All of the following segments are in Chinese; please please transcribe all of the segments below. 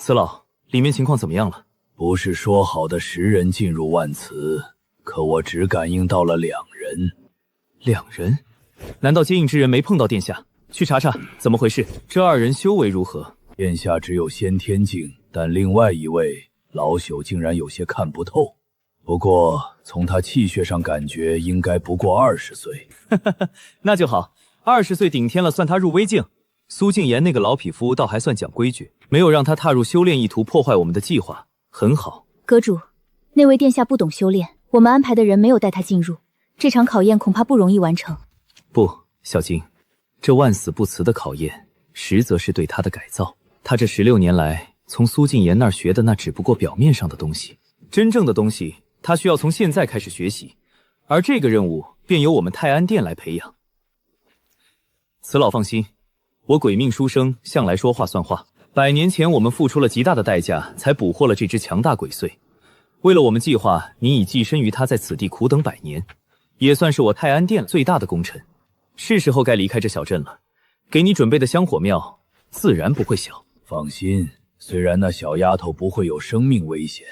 此老，里面情况怎么样了？不是说好的10人进入万磁，可我只感应到了2人。2人？难道接应之人没碰到殿下？去查查怎么回事。这2人修为如何？殿下只有先天境，但另外一位老朽竟然有些看不透。不过从他气血上感觉，应该不过20岁。那就好，20岁顶天了，算他入微境。苏静言那个老匹夫倒还算讲规矩，没有让他踏入修炼意图，破坏我们的计划，很好。阁主，那位殿下不懂修炼，我们安排的人没有带他进入，这场考验恐怕不容易完成。不，小金，这万死不辞的考验，实则是对他的改造。他这16年来，从苏静言那儿学的那只不过表面上的东西，真正的东西，他需要从现在开始学习，而这个任务便由我们泰安殿来培养。此老放心。我鬼命书生向来说话算话，100年前我们付出了极大的代价，才捕获了这只强大鬼祟。为了我们计划，你已寄身于他，在此地苦等100年，也算是我泰安殿最大的功臣。是时候该离开这小镇了，给你准备的香火庙自然不会小。放心，虽然那小丫头不会有生命危险，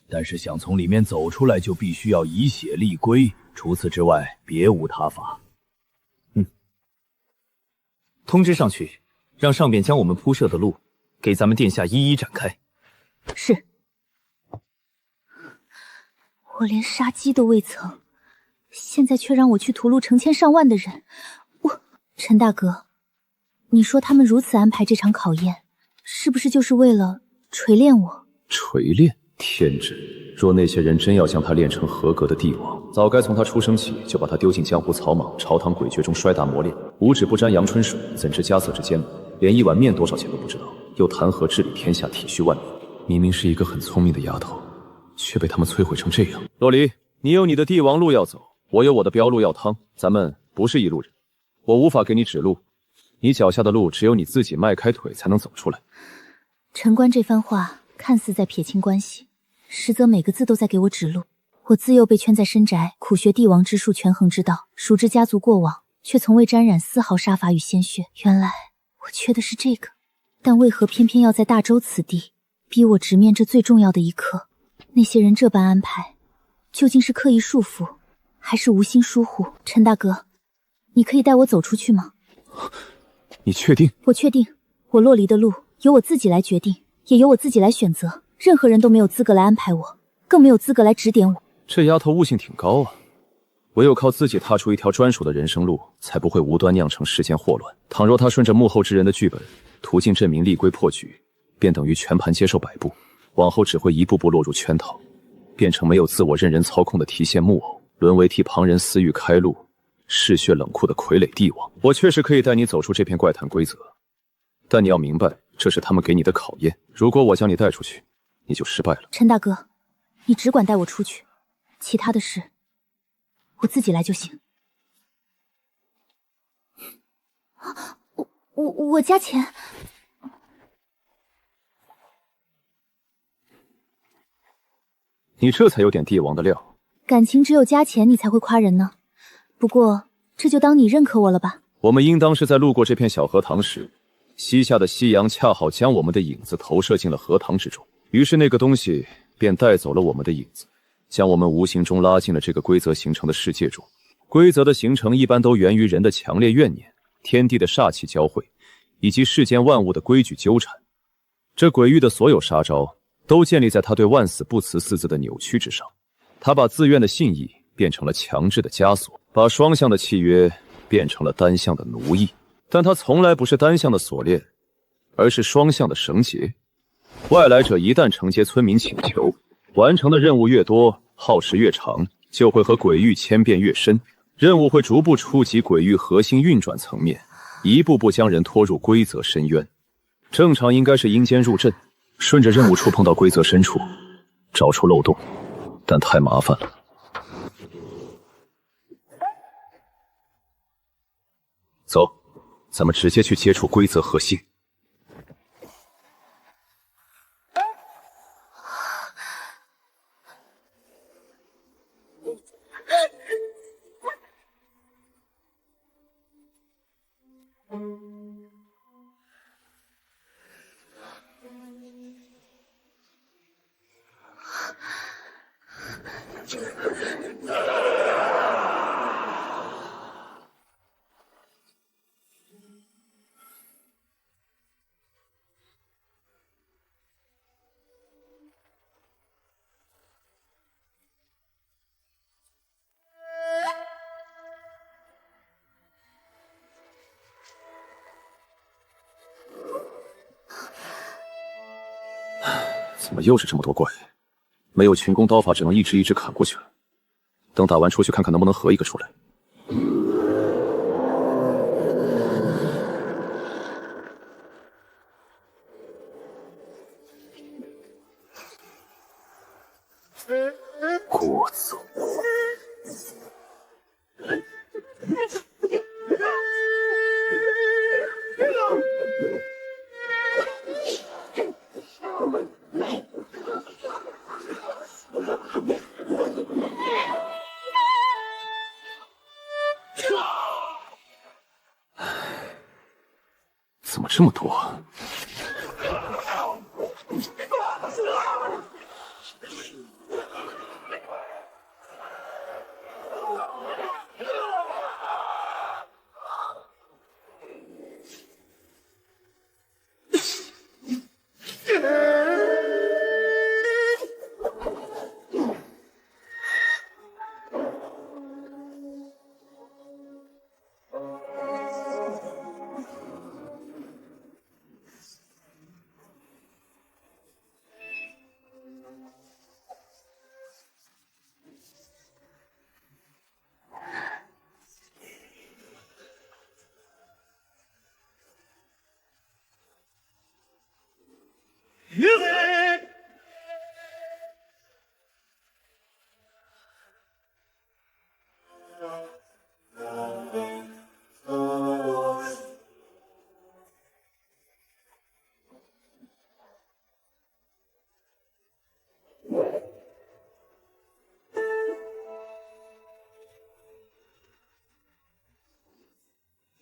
但是想从里面走出来，就必须要以血立规，除此之外别无他法。通知上去，让上边将我们铺设的路给咱们殿下一一展开。是。我连杀鸡都未曾，现在却让我去屠戮成千上万的人。陈大哥，你说他们如此安排这场考验，是不是就是为了锤炼我？锤炼？天真！若那些人真要将他练成合格的帝王，早该从他出生起就把他丢进江湖草莽、朝堂诡谲中摔打磨练。五指不沾阳春水，怎知家色之艰难？连一碗面多少钱都不知道，又谈何治理天下、体恤万民？明明是一个很聪明的丫头，却被他们摧毁成这样。洛离，你有你的帝王路要走，我有我的标路要趟，咱们不是一路人，我无法给你指路，你脚下的路只有你自己迈开腿才能走出来。陈官这番话看似在撇清关系，实则每个字都在给我指路。我自幼被圈在深宅，苦学帝王之术、权衡之道，熟知家族过往，却从未沾染丝毫杀伐与鲜血。原来我缺的是这个，但为何偏偏要在大周此地逼我直面这最重要的一刻？那些人这般安排，究竟是刻意束缚，还是无心疏忽？陈大哥，你可以带我走出去吗？你确定？我确定，我洛离的路由我自己来决定，也由我自己来选择，任何人都没有资格来安排我，更没有资格来指点我。这丫头悟性挺高啊，唯有靠自己踏出一条专属的人生路，才不会无端酿成世间祸乱。倘若她顺着幕后之人的剧本，途径镇民立规破局，便等于全盘接受摆布，往后只会一步步落入圈套，变成没有自我任人操控的提线木偶，沦为替旁人私欲开路、嗜血冷酷的傀儡帝王。我确实可以带你走出这片怪谈规则，但你要明白，这是他们给你的考验。如果我将你带出去，你就失败了。陈大哥，你只管带我出去，其他的事我自己来就行。我加钱。你这才有点帝王的料。感情只有加钱你才会夸人呢。不过这就当你认可我了吧。我们应当是在路过这片小荷塘时，西下的夕阳恰好将我们的影子投射进了荷塘之中，于是那个东西便带走了我们的影子，将我们无形中拉进了这个规则形成的世界中。规则的形成一般都源于人的强烈怨念、天地的煞气交汇，以及世间万物的规矩纠缠。这鬼域的所有杀招都建立在他对万死不辞四字的扭曲之上。他把自愿的信义变成了强制的枷锁，把双向的契约变成了单向的奴役。但它从来不是单向的锁链，而是双向的绳结。外来者一旦承接村民请求，完成的任务越多，耗时越长，就会和鬼域牵变越深。任务会逐步触及鬼域核心运转层面，一步步将人拖入规则深渊。正常应该是阴间入阵，顺着任务触碰到规则深处，找出漏洞，但太麻烦了。走，咱们直接去接触规则核心。怎么又是这么多怪？没有群攻刀法，只能一只一只砍过去了。等打完出去看看能不能合一个出来。郭总。怎么这么多？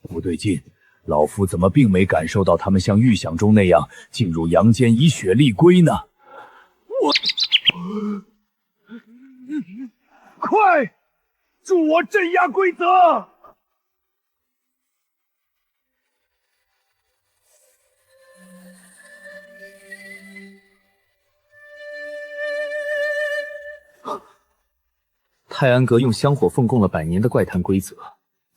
不对劲，老夫怎么并没感受到他们像预想中那样进入阳间以血立规呢？快，助我镇压规则！泰安阁用香火奉供了100年的怪谈规则，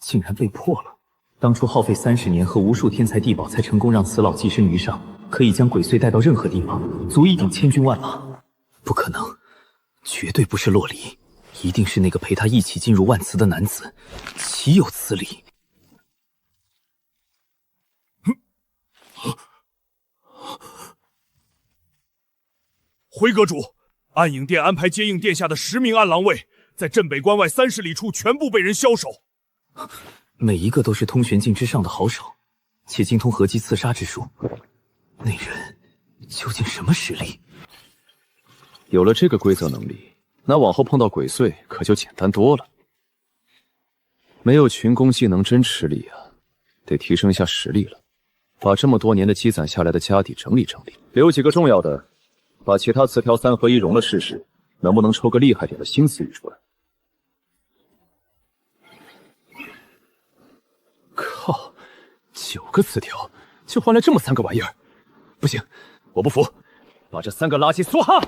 竟然被破了。当初耗费30年和无数天才地宝，才成功让死老寄身于上，可以将鬼祟带到任何地方，足以顶千军万马。不可能，绝对不是洛离，一定是那个陪他一起进入万祠的男子，岂有此理！回阁主，暗影殿安排接应殿下的10名暗狼卫，在镇北关外30里处全部被人枭首。每一个都是通玄境之上的好手，且精通合击刺杀之术。那人究竟什么实力？有了这个规则能力，那往后碰到鬼祟可就简单多了。没有群攻技能真吃力啊，得提升一下实力了。把这么多年的积攒下来的家底整理整理，留几个重要的，把其他词条3合1融了试试，能不能抽个厉害点的新词语出来。靠，9个词条就换来这么3个玩意儿，不行，我不服，把这3个垃圾梭哈！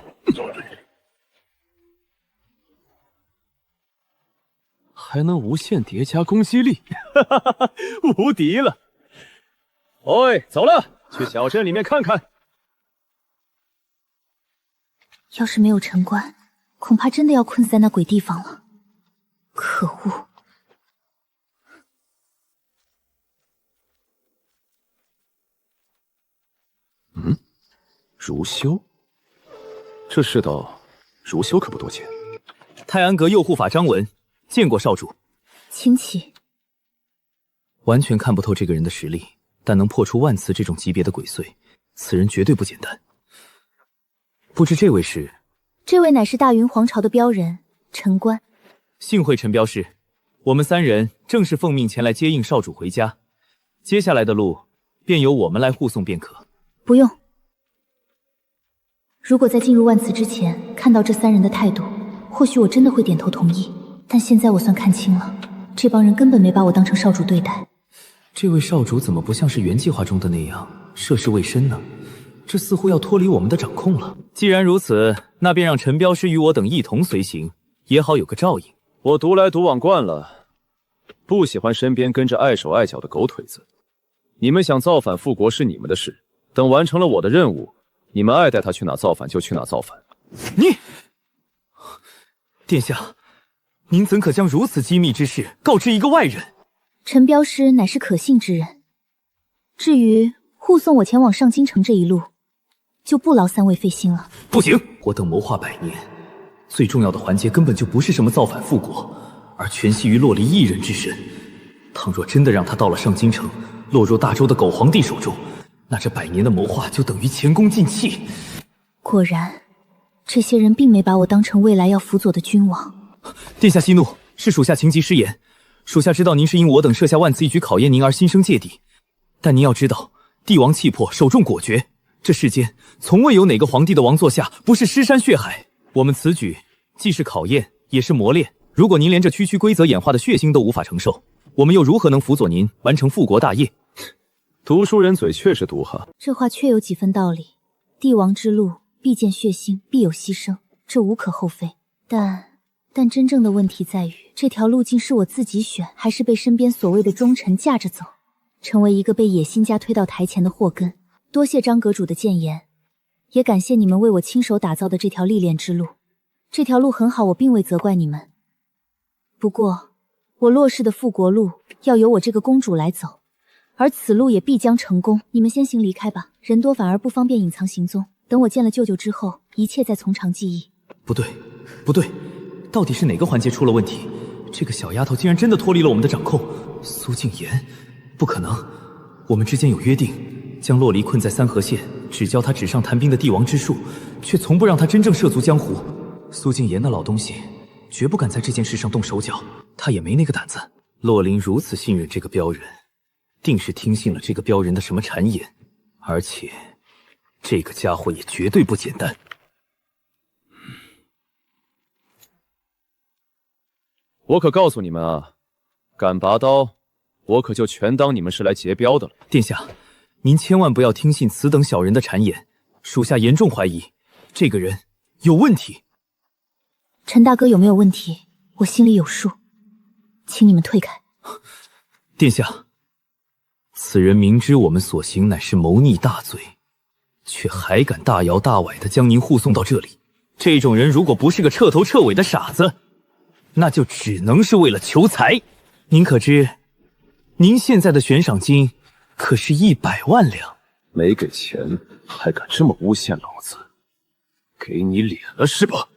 还能无限叠加攻击力，哈哈哈哈，无敌了！喂，走了，去小镇里面看看。要是没有城关，恐怕真的要困死在那鬼地方了。可恶！如修，这世道如修可不多见。泰安阁右护法张文见过少主。请起。完全看不透这个人的实力，但能破除万磁这种级别的鬼祟，此人绝对不简单。不知这位是？这位乃是大云皇朝的标人陈官。幸会陈镖师，我们3人正是奉命前来接应少主回家，接下来的路便由我们来护送便可。不用。如果在进入万磁之前看到这3人的态度，或许我真的会点头同意。但现在我算看清了，这帮人根本没把我当成少主对待。这位少主怎么不像是原计划中的那样涉世未深呢？这似乎要脱离我们的掌控了。既然如此，那便让陈镖师与我等一同随行，也好有个照应。我独来独往惯了，不喜欢身边跟着碍手碍脚的狗腿子。你们想造反复国是你们的事，等完成了我的任务，你们爱带他去哪造反就去哪造反。你，殿下，您怎可将如此机密之事告知一个外人？陈镖师乃是可信之人，至于护送我前往上京城这一路，就不劳3位费心了。不行，我等谋划100年，最重要的环节根本就不是什么造反复国，而全系于洛离一人之身。倘若真的让他到了上京城，落入大周的狗皇帝手中，那这100年的谋划就等于前功尽弃。果然，这些人并没把我当成未来要辅佐的君王。殿下息怒，是属下情急失言。属下知道您是因我等设下万磁一举考验您而心生芥蒂，但您要知道，帝王气魄，首重果决，这世间从未有哪个皇帝的王座下不是尸山血海。我们此举既是考验，也是磨练。如果您连这区区规则演化的血腥都无法承受，我们又如何能辅佐您完成复国大业？读书人嘴确实毒哈，这话确有几分道理。帝王之路必见血腥，必有牺牲，这无可厚非。但真正的问题在于，这条路径是我自己选，还是被身边所谓的忠臣架着走，成为一个被野心家推到台前的祸根。多谢张阁主的谏言，也感谢你们为我亲手打造的这条历练之路。这条路很好，我并未责怪你们。不过，我洛氏的复国路要由我这个公主来走，而此路也必将成功。你们先行离开吧，人多反而不方便隐藏行踪。等我见了舅舅之后，一切再从长计议。不对，不对，到底是哪个环节出了问题？这个小丫头竟然真的脱离了我们的掌控。苏静言，不可能，我们之间有约定，将洛离困在3河县，只教他纸上谈兵的帝王之术，却从不让他真正涉足江湖。苏静言那老东西绝不敢在这件事上动手脚，他也没那个胆子。洛林如此信任这个镖人，定是听信了这个镖人的什么谗言，而且这个家伙也绝对不简单。我可告诉你们啊，敢拔刀，我可就全当你们是来劫镖的了。殿下，您千万不要听信此等小人的谗言，属下严重怀疑这个人有问题。陈大哥有没有问题，我心里有数，请你们退开。殿下，此人明知我们所行乃是谋逆大罪，却还敢大摇大摆地将您护送到这里。这种人如果不是个彻头彻尾的傻子，那就只能是为了求财。您可知，您现在的悬赏金可是100万两。没给钱还敢这么诬陷老子，给你脸了是吧？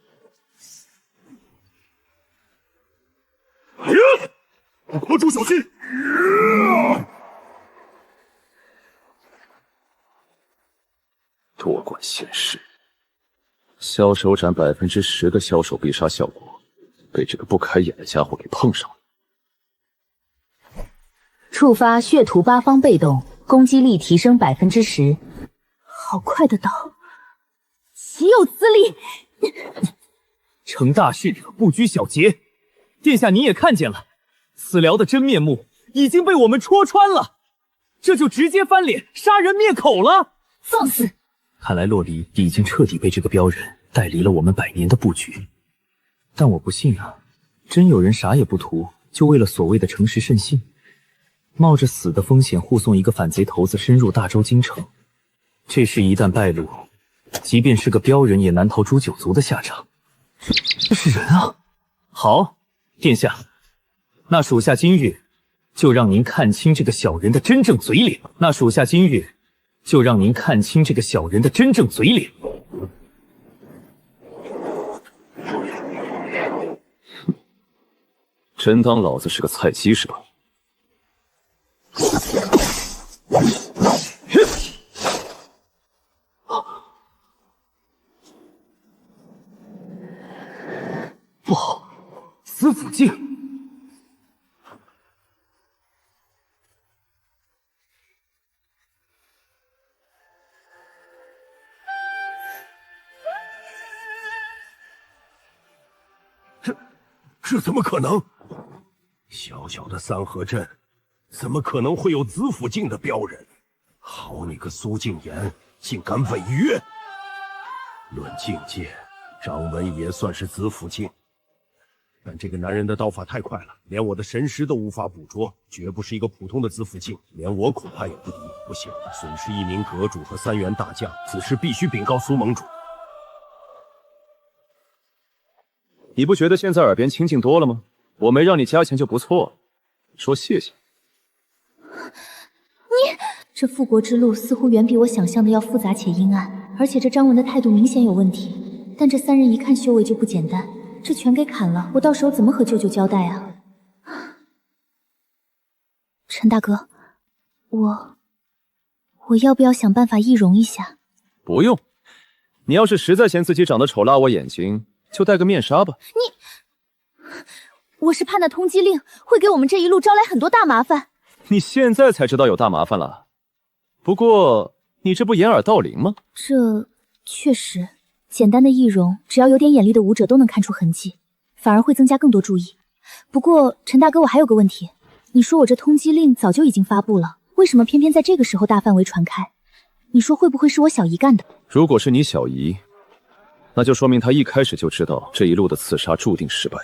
哎呀！国主小心！多管闲事。销手斩10%的销手必杀效果，被这个不开眼的家伙给碰上了。触发血图八方被动，攻击力提升10%。好快的刀，岂有此理！成大事者不拘小节，殿下您也看见了，此辽的真面目已经被我们戳穿了，这就直接翻脸杀人灭口了。放肆！看来洛离已经彻底被这个镖人带离了我们100年的布局。但我不信啊，真有人啥也不图，就为了所谓的诚实慎信，冒着死的风险护送一个反贼头子深入大周京城。这事一旦败露，即便是个镖人也难逃诛九族的下场。这是人啊！好，殿下，那属下今日就让您看清这个小人的真正嘴脸。那属下今日就让您看清这个小人的真正嘴脸。真当老子是个菜鸡是吧？不好，司府镜！这怎么可能？小小的三河镇，怎么可能会有子府镜的标人？好你个苏静言，竟敢违约！论境界，张文也算是子府镜，但这个男人的刀法太快了，连我的神识都无法捕捉，绝不是一个普通的子府镜，连我恐怕也不敌。不行，损失一名阁主和3员大将，此事必须禀告苏盟主。你不觉得现在耳边清静多了吗？我没让你加钱就不错了，说谢谢。你这复国之路似乎远比我想象的要复杂且阴暗，而且这张文的态度明显有问题。但这3人一看修为就不简单，这全给砍了，我到时候怎么和舅舅交代啊？陈大哥，我要不要想办法易容一下？不用，你要是实在嫌自己长得丑辣我眼睛，就戴个面纱吧。我是怕那通缉令会给我们这一路招来很多大麻烦。你现在才知道有大麻烦了？不过你这不掩耳盗铃吗？这确实，简单的易容，只要有点眼力的武者都能看出痕迹，反而会增加更多注意。不过陈大哥，我还有个问题，你说我这通缉令早就已经发布了，为什么偏偏在这个时候大范围传开？你说会不会是我小姨干的？如果是你小姨，那就说明她一开始就知道这一路的刺杀注定失败，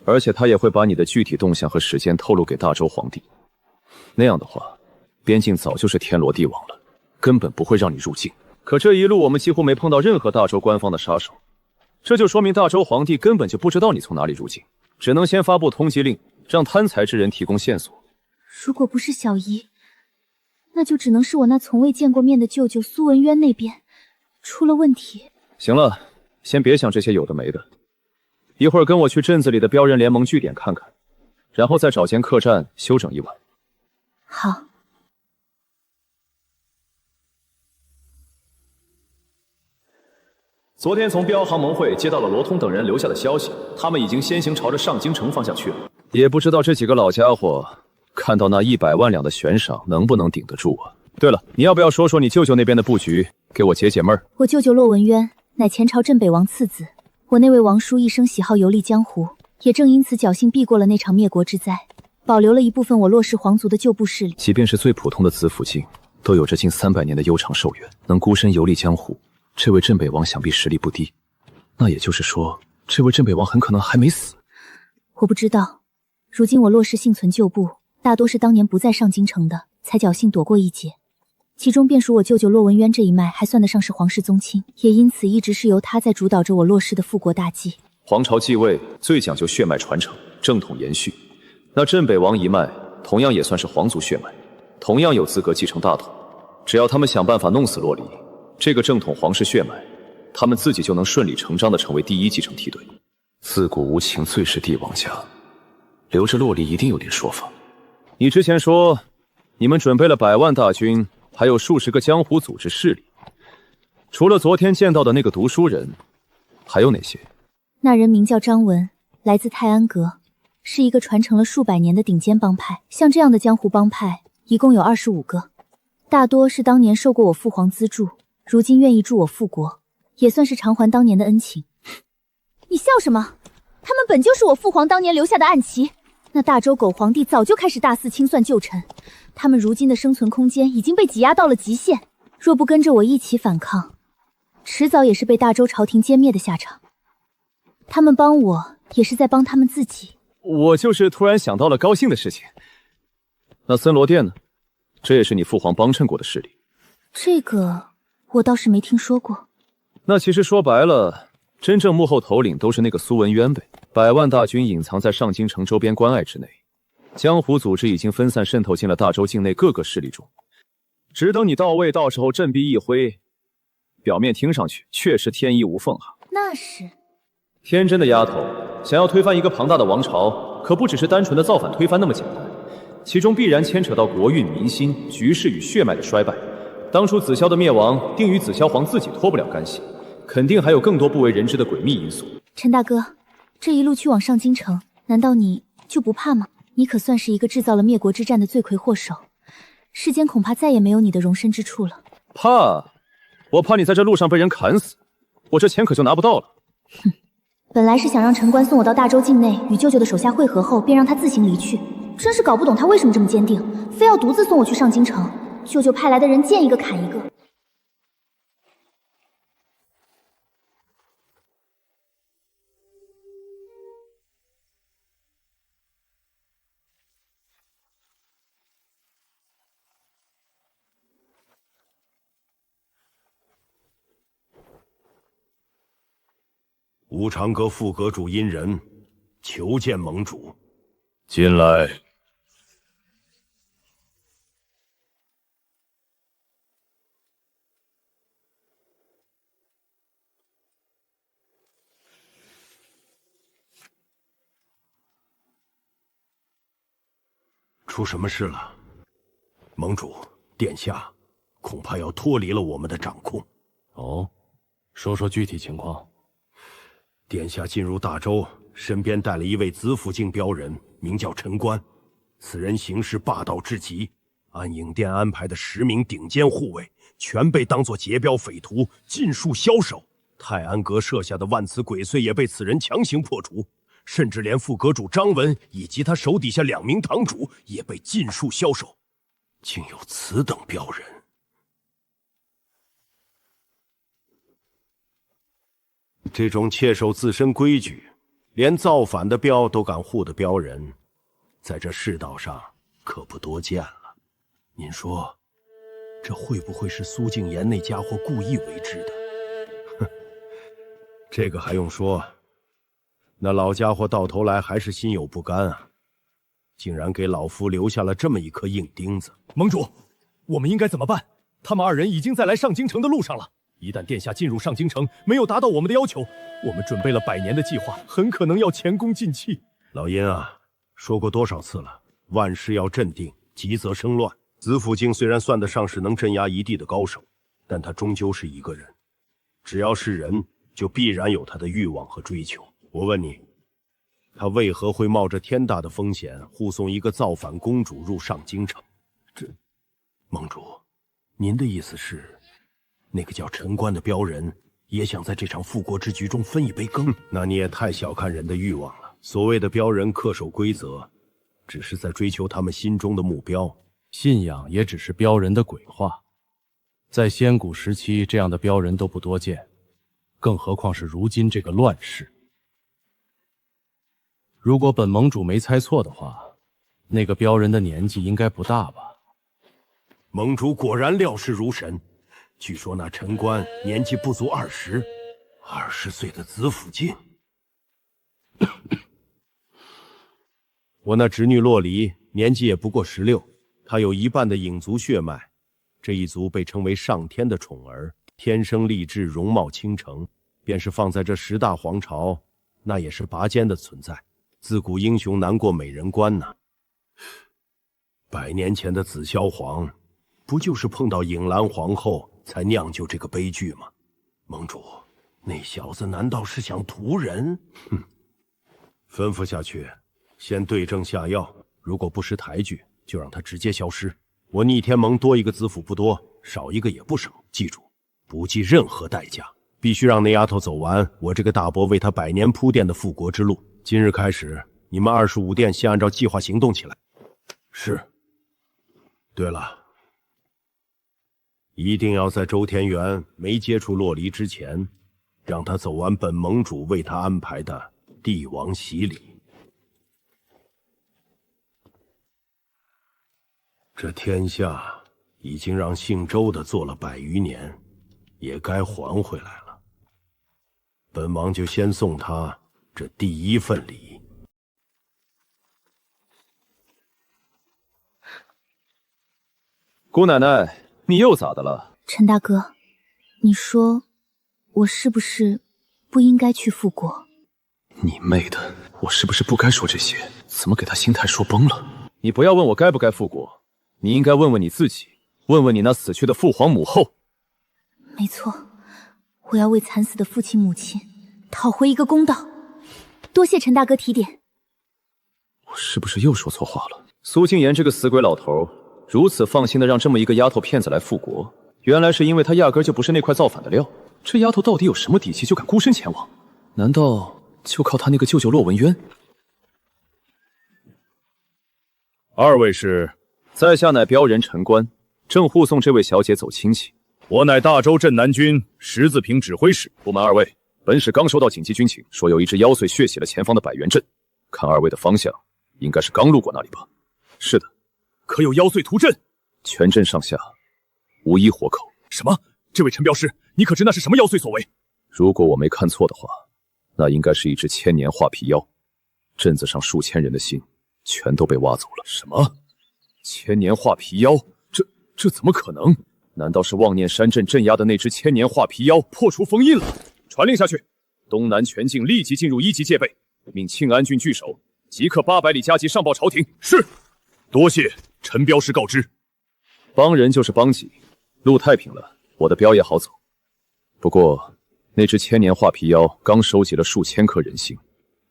而且她也会把你的具体动向和时间透露给大周皇帝。那样的话，边境早就是天罗地网了，根本不会让你入境。可这一路我们几乎没碰到任何大周官方的杀手，这就说明大周皇帝根本就不知道你从哪里入境，只能先发布通缉令，让贪财之人提供线索。如果不是小姨，那就只能是我那从未见过面的舅舅苏文渊那边出了问题。行了，先别想这些有的没的，一会儿跟我去镇子里的标人联盟据点看看，然后再找间客栈休整一晚。好。昨天从标行盟会接到了罗通等人留下的消息，他们已经先行朝着上京城方向去了。也不知道这几个老家伙看到那100万两的悬赏能不能顶得住啊？对了，你要不要说说你舅舅那边的布局，给我解解闷儿？我舅舅骆文渊乃前朝镇北王次子，我那位王叔一生喜好游历江湖，也正因此侥幸避过了那场灭国之灾，保留了一部分我骆氏皇族的旧部势力。即便是最普通的子府境，都有着近300年的悠长寿元，能孤身游历江湖，这位镇北王想必实力不低。那也就是说，这位镇北王很可能还没死。我不知道，如今我骆氏幸存旧部，大多是当年不在上京城的，才侥幸躲过一劫。其中便属我舅舅骆文渊这一脉，还算得上是皇室宗亲，也因此一直是由他在主导着我骆氏的复国大计。皇朝继位最讲究血脉传承，正统延续。那镇北王一脉同样也算是皇族血脉，同样有资格继承大统。只要他们想办法弄死洛离，这个正统皇室血脉，他们自己就能顺理成章地成为第一继承梯队。自古无情最是帝王家，留着洛离一定有点说法。你之前说你们准备了100万大军，还有数十个江湖组织势力，除了昨天见到的那个读书人，还有哪些？那人名叫张文，来自泰安阁，是一个传承了数百年的顶尖帮派。像这样的江湖帮派一共有25个，大多是当年受过我父皇资助，如今愿意助我复国，也算是偿还当年的恩情。你笑什么？他们本就是我父皇当年留下的暗棋，那大周狗皇帝早就开始大肆清算旧臣，他们如今的生存空间已经被挤压到了极限，若不跟着我一起反抗，迟早也是被大周朝廷歼灭的下场。他们帮我，也是在帮他们自己。我就是突然想到了高兴的事情。那森罗殿呢？这也是你父皇帮衬过的势力。这个我倒是没听说过。那其实说白了，真正幕后头领都是那个苏文渊呗。100万大军隐藏在上京城周边关隘之内，江湖组织已经分散渗透进了大周境内各个势力中。只等你到位，到时候振臂一挥，表面听上去确实天衣无缝啊。那是。天真的丫头，想要推翻一个庞大的王朝，可不只是单纯的造反推翻那么简单，其中必然牵扯到国运、民心、局势与血脉的衰败。当初紫霄的灭亡，定与紫霄皇自己脱不了干系，肯定还有更多不为人知的诡秘因素。陈大哥，这一路去往上京城，难道你就不怕吗？你可算是一个制造了灭国之战的罪魁祸首，世间恐怕再也没有你的容身之处了。怕？我怕你在这路上被人砍死，我这钱可就拿不到了。哼，本来是想让陈官送我到大周境内与舅舅的手下会合后，便让他自行离去。真是搞不懂他为什么这么坚定，非要独自送我去上京城。舅舅派来的人见一个砍一个。无常阁副阁主殷人求见盟主。进来。出什么事了？盟主，殿下恐怕要脱离了我们的掌控。哦，说说具体情况。殿下进入大周，身边带了一位紫府境标人，名叫陈官。此人行事霸道至极，按影殿安排的10名顶尖护卫，全被当作劫镖匪徒尽数枭首。泰安阁设下的万磁鬼祟也被此人强行破除。甚至连副阁主张文以及他手底下2名堂主也被尽数枭首，竟有此等标人！这种切守自身规矩，连造反的镖都敢护的标人，在这世道上可不多见了。您说，这会不会是苏敬言那家伙故意为之的？哼，这个还用说。那老家伙到头来还是心有不甘啊，竟然给老夫留下了这么一颗硬钉子。盟主，我们应该怎么办？他们2人已经在来上京城的路上了。一旦殿下进入上京城，没有达到我们的要求，我们准备了100年的计划，很可能要前功尽弃。老殷啊，说过多少次了，万事要镇定，急则生乱。紫府境虽然算得上是能镇压一地的高手，但他终究是一个人，只要是人，就必然有他的欲望和追求。我问你，他为何会冒着天大的风险护送一个造反公主入上京城？这，盟主，您的意思是，那个叫陈官的标人也想在这场复国之局中分一杯羹？那你也太小看人的欲望了。所谓的标人恪守规则，只是在追求他们心中的目标，信仰也只是标人的鬼话。在先古时期，这样的标人都不多见，更何况是如今这个乱世。如果本盟主没猜错的话，那个标人的年纪应该不大吧？盟主果然料事如神。据说那陈官年纪不足20岁的紫府境。我那侄女洛离年纪也不过16，她有一半的影族血脉，这一族被称为上天的宠儿，天生丽质，容貌倾城，便是放在这10大皇朝，那也是拔尖的存在。自古英雄难过美人关呐。100年前的紫霄皇，不就是碰到影兰皇后才酿就这个悲剧吗？盟主，那小子难道是想屠人？哼！吩咐下去，先对症下药，如果不识抬举，就让他直接消失。我逆天盟多一个子府不多，少一个也不省。记住，不计任何代价，必须让那丫头走完我这个大伯为她100年铺垫的复国之路。今日开始，你们25殿先按照计划行动起来。是。对了，一定要在周天元没接触洛离之前，让他走完本盟主为他安排的帝王洗礼。这天下已经让姓周的做了100余年，也该还回来了。本王就先送他这第一份礼。姑奶奶，你又咋的了？陈大哥，你说我是不是不应该去复国？你妹的，我是不是不该说这些？怎么给他心态说崩了？你不要问我该不该复国，你应该问问你自己，问问你那死去的父皇母后。没错，我要为惨死的父亲母亲讨回一个公道。多谢陈大哥提点。我是不是又说错话了？苏静言这个死鬼老头，如此放心的让这么一个丫头片子来复国，原来是因为她压根就不是那块造反的料。这丫头到底有什么底气，就敢孤身前往？难道就靠她那个舅舅骆文渊？二位是？在下乃镖人陈官，正护送这位小姐走亲戚。我乃大州镇南军十字坪指挥使。不瞒二位，本使刚收到紧急军情，说有一支妖祟血洗了前方的百元镇，看二位的方向，应该是刚路过那里吧？是的。可有妖祟屠镇？全镇上下无一活口。什么？这位陈镖师，你可知那是什么妖祟所为？如果我没看错的话，那应该是一只千年画皮妖。镇子上数千人的心全都被挖走了。什么？千年画皮妖？这怎么可能？难道是望念山镇镇压的那只千年画皮妖破除封印了？传令下去，东南全境立即进入1级戒备，命庆安郡据守，即刻800里加急上报朝廷。是。多谢陈镖师告知。帮人就是帮己，路太平了，我的镖也好走。不过那只千年画皮妖刚收集了数千颗人心，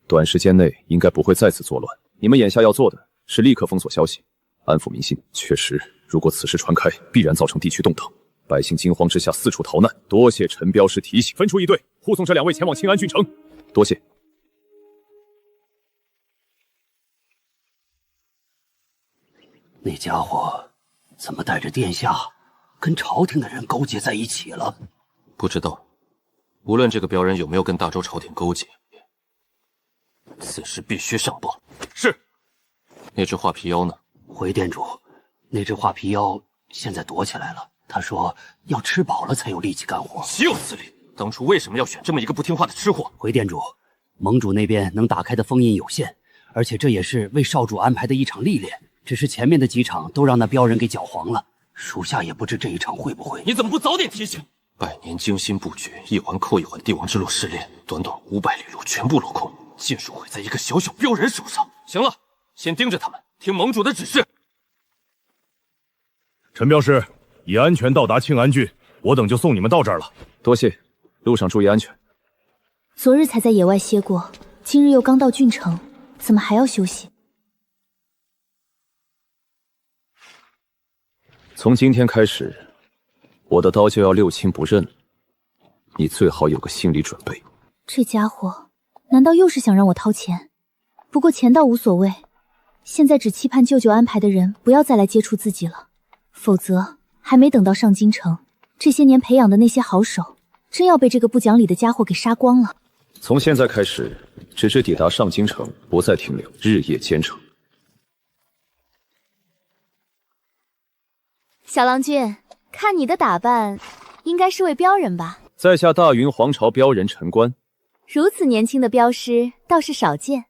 短时间内应该不会再次作乱。你们眼下要做的是立刻封锁消息，安抚民心。确实，如果此事传开，必然造成地区动荡，百姓惊慌之下四处逃难。多谢陈镖师提醒，分出一队护送这2位前往庆安郡城。多谢。那家伙怎么带着殿下跟朝廷的人勾结在一起了？不知道，无论这个镖人有没有跟大周朝廷勾结，此事必须上报。是。那只画皮妖呢？回店主，那只画皮妖现在躲起来了。他说要吃饱了才有力气干活。岂有此理！当初为什么要选这么一个不听话的吃货？回店主，盟主那边能打开的封印有限，而且这也是为少主安排的一场历练。只是前面的几场都让那镖人给搅黄了，属下也不知这一场会不会。你怎么不早点提醒？百年精心布局，一环扣一环，帝王之路试炼，短短500里路全部落空，尽数毁在一个小小镖人手上。行了，先盯着他们，听盟主的指示。陈镖师，已安全到达庆安郡，我等就送你们到这儿了。多谢，路上注意安全。昨日才在野外歇过，今日又刚到郡城，怎么还要休息？从今天开始，我的刀就要六亲不认了，你最好有个心理准备。这家伙难道又是想让我掏钱？不过钱倒无所谓，现在只期盼舅舅安排的人不要再来接触自己了，否则还没等到上京城，这些年培养的那些好手，真要被这个不讲理的家伙给杀光了。从现在开始，直至抵达上京城，不再停留，日夜兼程。小郎君，看你的打扮，应该是位镖人吧？在下大云皇朝镖人陈官。如此年轻的镖师倒是少见，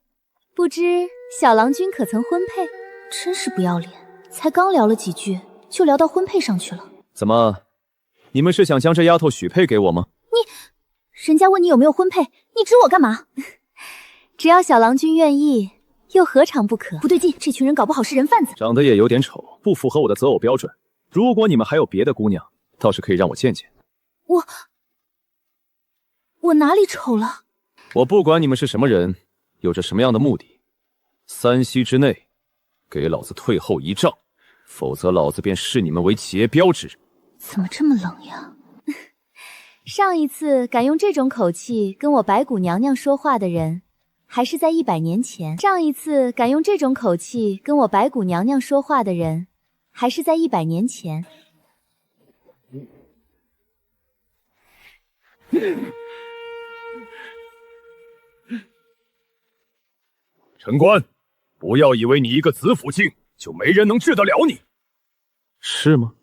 不知小郎君可曾婚配？真是不要脸，才刚聊了几句，就聊到婚配上去了。怎么，你们是想将这丫头许配给我吗？人家问你有没有婚配，你指我干嘛？只要小郎君愿意，又何尝不可？不对劲，这群人搞不好是人贩子。长得也有点丑，不符合我的择偶标准。如果你们还有别的姑娘，倒是可以让我见见。我哪里丑了？我不管你们是什么人，有着什么样的目的，3息之内给老子退后1丈，否则老子便视你们为劫镖之人。怎么这么冷呀？上一次敢用这种口气跟我白骨娘娘说话的人，还是在100年前。上一次敢用这种口气跟我白骨娘娘说话的人，还是在100年前。陈官，不要以为你一个子府镜就没人能治得了你。是吗？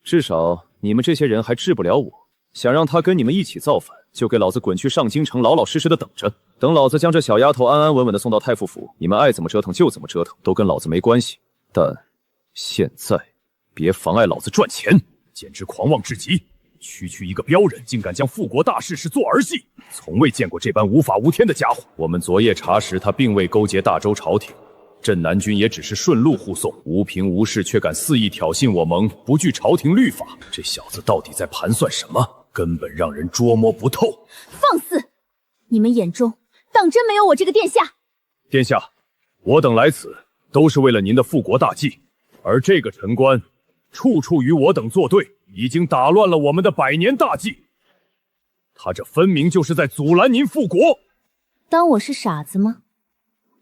至少你们这些人还治不了我。想让他跟你们一起造反，就给老子滚去上京城，老老实实的等着。等老子将这小丫头安安稳稳的送到太傅府，你们爱怎么折腾就怎么折腾，都跟老子没关系。但现在别妨碍老子赚钱，简直狂妄至极！区区一个镖人，竟敢将复国大事视作儿戏，从未见过这般无法无天的家伙。我们昨夜查实，他并未勾结大周朝廷，镇南军也只是顺路护送，无凭无事却敢肆意挑衅我盟，不惧朝廷律法。这小子到底在盘算什么？根本让人捉摸不透。放肆！你们眼中当真没有我这个殿下？殿下，我等来此都是为了您的复国大计，而这个陈官处处与我等作对，已经打乱了我们的100年大计。他这分明就是在阻拦您复国。当我是傻子吗？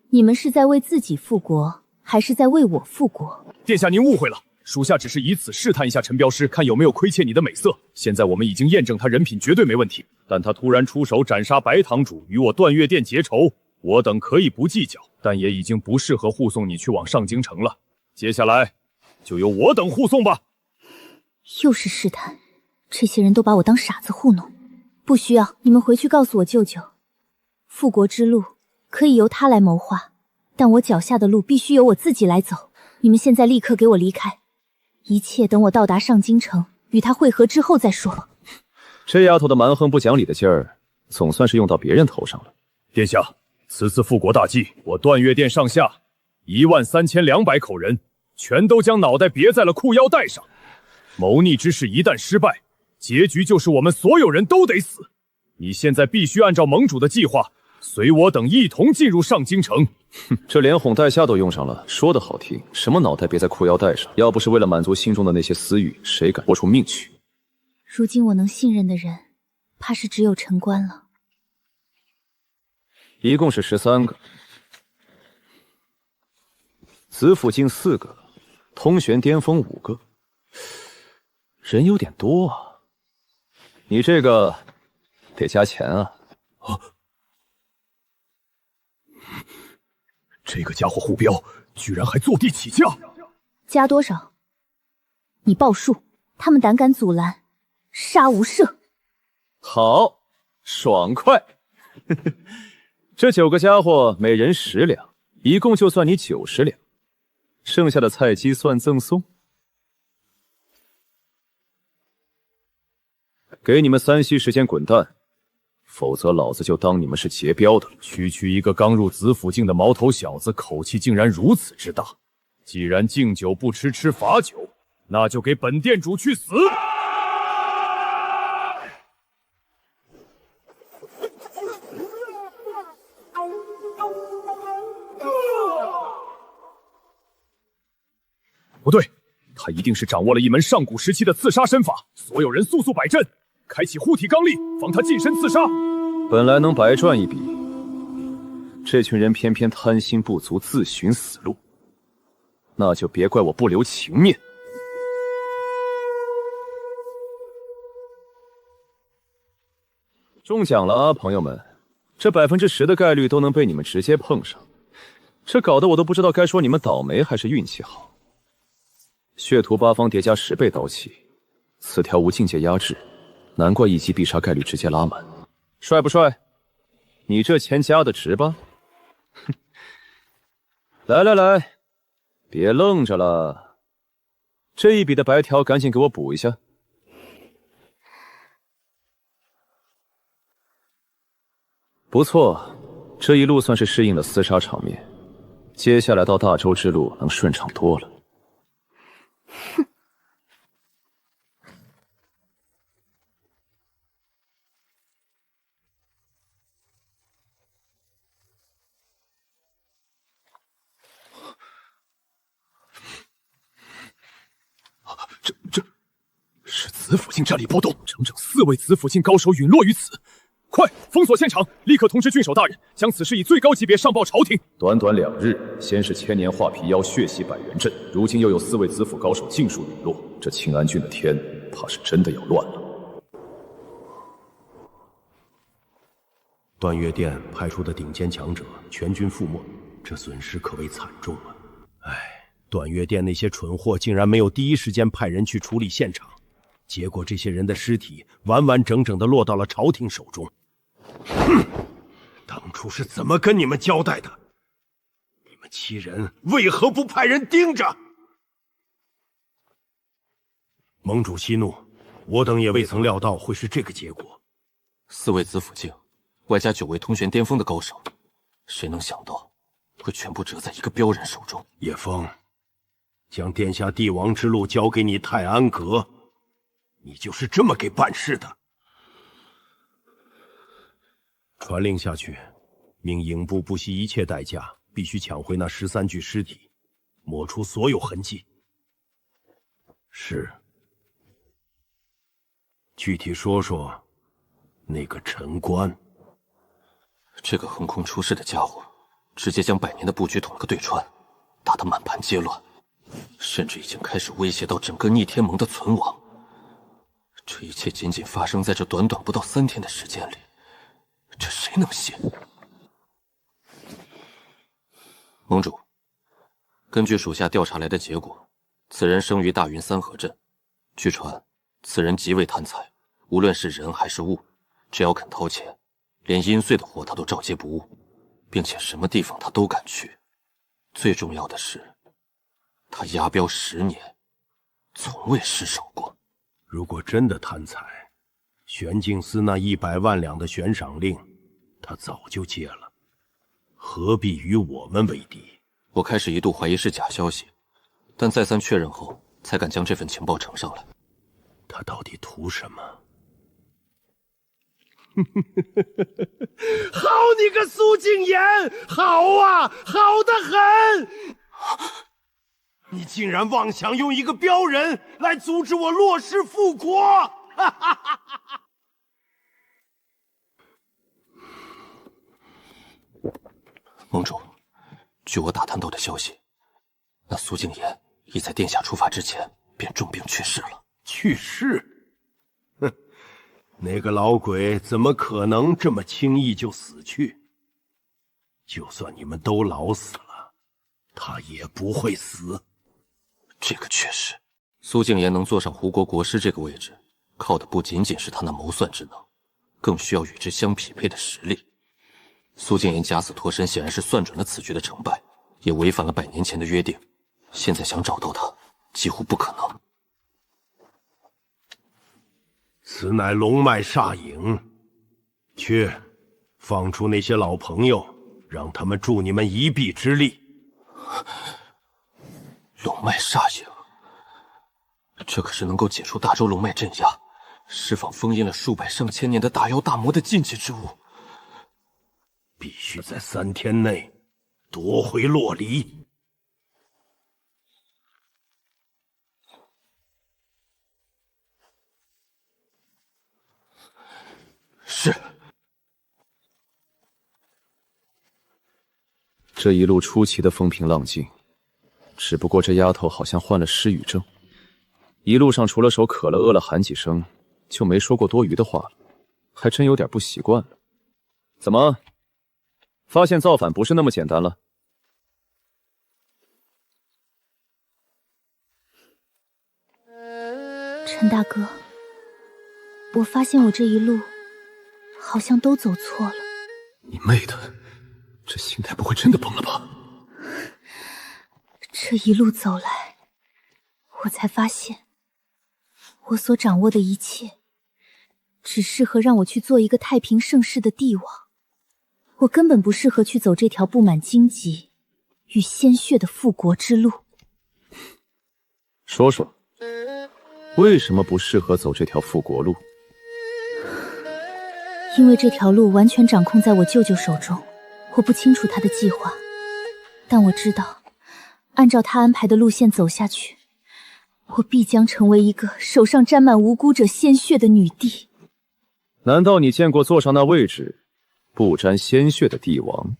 你们是在为自己复国，还是在为我复国？殿下，您误会了，属下只是以此试探一下陈镖师，看有没有亏欠你的美色。现在我们已经验证他人品绝对没问题，但他突然出手斩杀白堂主，与我断月殿结仇，我等可以不计较，但也已经不适合护送你去往上京城了。接下来就由我等护送吧。又是试探，这些人都把我当傻子糊弄。不需要，你们回去告诉我舅舅，复国之路可以由他来谋划，但我脚下的路必须由我自己来走。你们现在立刻给我离开，一切等我到达上京城，与他会合之后再说。这丫头的蛮横不讲理的劲儿，总算是用到别人头上了。殿下，此次复国大计，我断月殿上下13200口人，全都将脑袋别在了裤腰带上。谋逆之事一旦失败，结局就是我们所有人都得死。你现在必须按照盟主的计划，随我等一同进入上京城。这连哄带吓都用上了，说得好听，什么脑袋别在裤腰带上？要不是为了满足心中的那些私欲，谁敢豁出命去？如今我能信任的人，怕是只有陈官了。一共是13个，子府境4个，通玄巅峰5个，人有点多啊。你这个得加钱啊！这个家伙护镖，居然还坐地起价！加多少？你报数。他们胆敢阻拦，杀无赦。好，爽快！这9个家伙每人10两，一共就算你90两，剩下的菜鸡算赠送。给你们3息时间滚蛋，否则老子就当你们是劫镖的。区区一个刚入子府境的毛头小子，口气竟然如此之大。既然敬酒不吃吃罚酒，那就给本店主去死！不对，他一定是掌握了一门上古时期的刺杀身法。所有人速速摆阵，开启护体罡力，防他近身刺杀。本来能白赚一笔，这群人偏偏贪心不足，自寻死路，那就别怪我不留情面。中奖了啊，朋友们！这10%的概率都能被你们直接碰上，这搞得我都不知道该说你们倒霉还是运气好。血屠八方叠加10倍刀气，此条无境界压制，难怪一击必杀概率直接拉满。帅不帅？你这钱加的值吧？哼！来来来，别愣着了，这一笔的白条赶紧给我补一下。不错，这一路算是适应了厮杀场面，接下来到大周之路能顺畅多了。哼！这是子府境战力波动，整整4位子府境高手陨落于此。快封锁现场，立刻通知郡守大人，将此事以最高级别上报朝廷。短短2日，先是千年画皮妖血洗百元阵，如今又有4位子府高手尽数陨落，这庆安郡的天怕是真的要乱了。断月殿派出的顶尖强者全军覆没，这损失可谓惨重啊！唉，断月殿那些蠢货竟然没有第一时间派人去处理现场，结果这些人的尸体完完整整的落到了朝廷手中。哼！当初是怎么跟你们交代的？你们7人为何不派人盯着？盟主息怒，我等也未曾料到会是这个结果。4位子府境，外加9位通玄巅峰的高手，谁能想到会全部折在一个镖人手中？叶枫，将殿下帝王之路交给你泰安阁，你就是这么给办事的。传令下去，命影部不惜一切代价，必须抢回那13具尸体，抹除所有痕迹。是。具体说说那个陈官。这个横空出世的家伙，直接将百年的布局捅了个对穿，打得满盘皆乱，甚至已经开始威胁到整个逆天盟的存亡。这一切仅仅发生在这短短不到3天的时间里，这谁能信？盟主，根据属下调查来的结果，此人生于大云三河镇，据传此人极为贪财，无论是人还是物，只要肯掏钱，连阴碎的活他都照接不误，并且什么地方他都敢去。最重要的是，他押镖10年，从未失手过。如果真的贪财，玄镜司那100万两的悬赏令，他早就接了，何必与我们为敌？我开始一度怀疑是假消息，但再三确认后，才敢将这份情报呈上来。他到底图什么？好你个苏静言，好啊，好得很！你竟然妄想用一个镖人来阻止我落师复国！盟主，据我打探到的消息，那苏静言已在殿下出发之前便重病去世了。去世？哼，那个老鬼怎么可能这么轻易就死去？就算你们都老死了，他也不会死。这个确实，苏静言能坐上胡国国师这个位置，靠的不仅仅是他那谋算之能，更需要与之相匹配的实力。苏静言假死脱身，显然是算准了此局的成败，也违反了100年前的约定。现在想找到他，几乎不可能。此乃龙脉煞影，去，放出那些老朋友，让他们助你们一臂之力。龙脉煞影，这可是能够解除大周龙脉镇压，释放封印了数百上千年的大妖大魔的禁忌之物。必须在3天内夺回洛离。是。这一路出奇的风平浪静，只不过这丫头好像患了失语症，一路上除了手渴了饿了喊几声，就没说过多余的话了，还真有点不习惯了。怎么，发现造反不是那么简单了？陈大哥，我发现我这一路好像都走错了。你妹的，这心态不会真的崩了吧？这一路走来，我才发现，我所掌握的一切，只适合让我去做一个太平盛世的帝王。我根本不适合去走这条布满荆棘与鲜血的复国之路。说说，为什么不适合走这条复国路？因为这条路完全掌控在我舅舅手中，我不清楚他的计划，但我知道，按照他安排的路线走下去，我必将成为一个手上沾满无辜者鲜血的女帝。难道你见过坐上那位置不沾鲜血的帝王？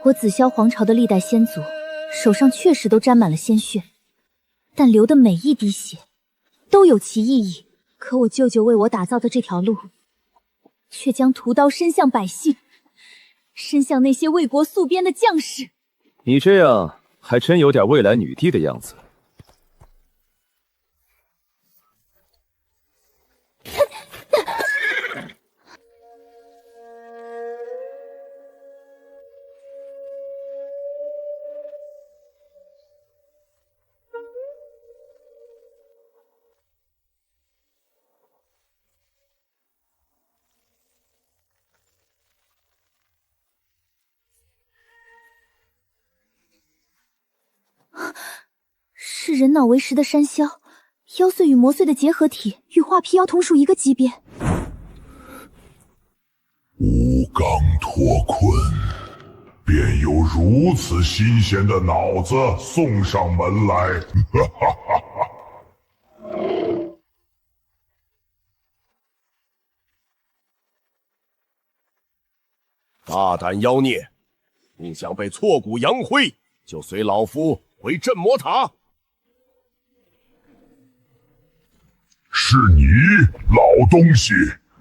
我紫霄皇朝的历代先祖手上确实都沾满了鲜血，但流的每一滴血都有其意义。可我舅舅为我打造的这条路，却将屠刀伸向百姓，伸向那些为国戍边的将士。你这样还真有点未来女帝的样子。人脑为石的山魈，妖髓与魔髓的结合体，与画皮妖同属一个级别。无刚脱困，便有如此新鲜的脑子送上门来，哈哈哈哈！大胆妖孽，你想被挫骨扬灰，就随老夫回镇魔塔。是你，老东西，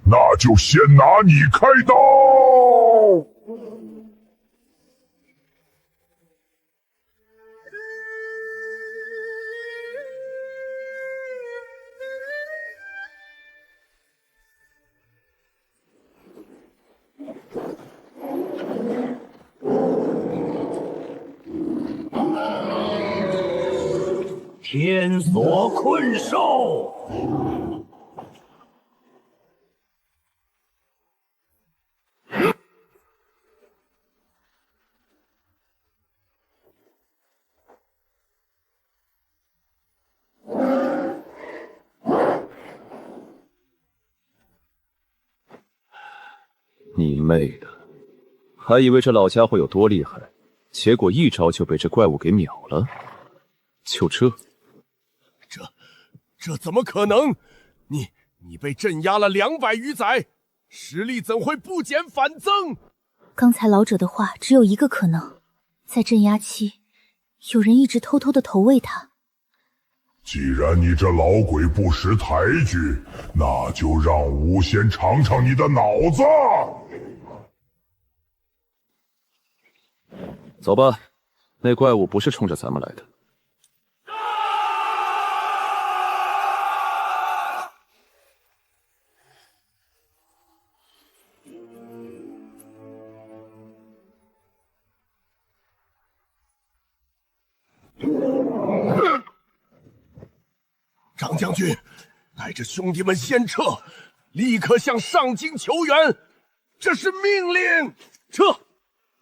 那就先拿你开刀！天锁困兽！你妹的！还以为这老家伙有多厉害，结果一招就被这怪物给秒了。就这？这怎么可能？你被镇压了200余载，实力怎会不减反增？刚才老者的话只有一个可能，在镇压期，有人一直偷偷的投喂他。既然你这老鬼不识抬举，那就让吾先尝尝你的脑子。走吧，那怪物不是冲着咱们来的。张将军，带着兄弟们先撤，立刻向上京求援，这是命令。撤，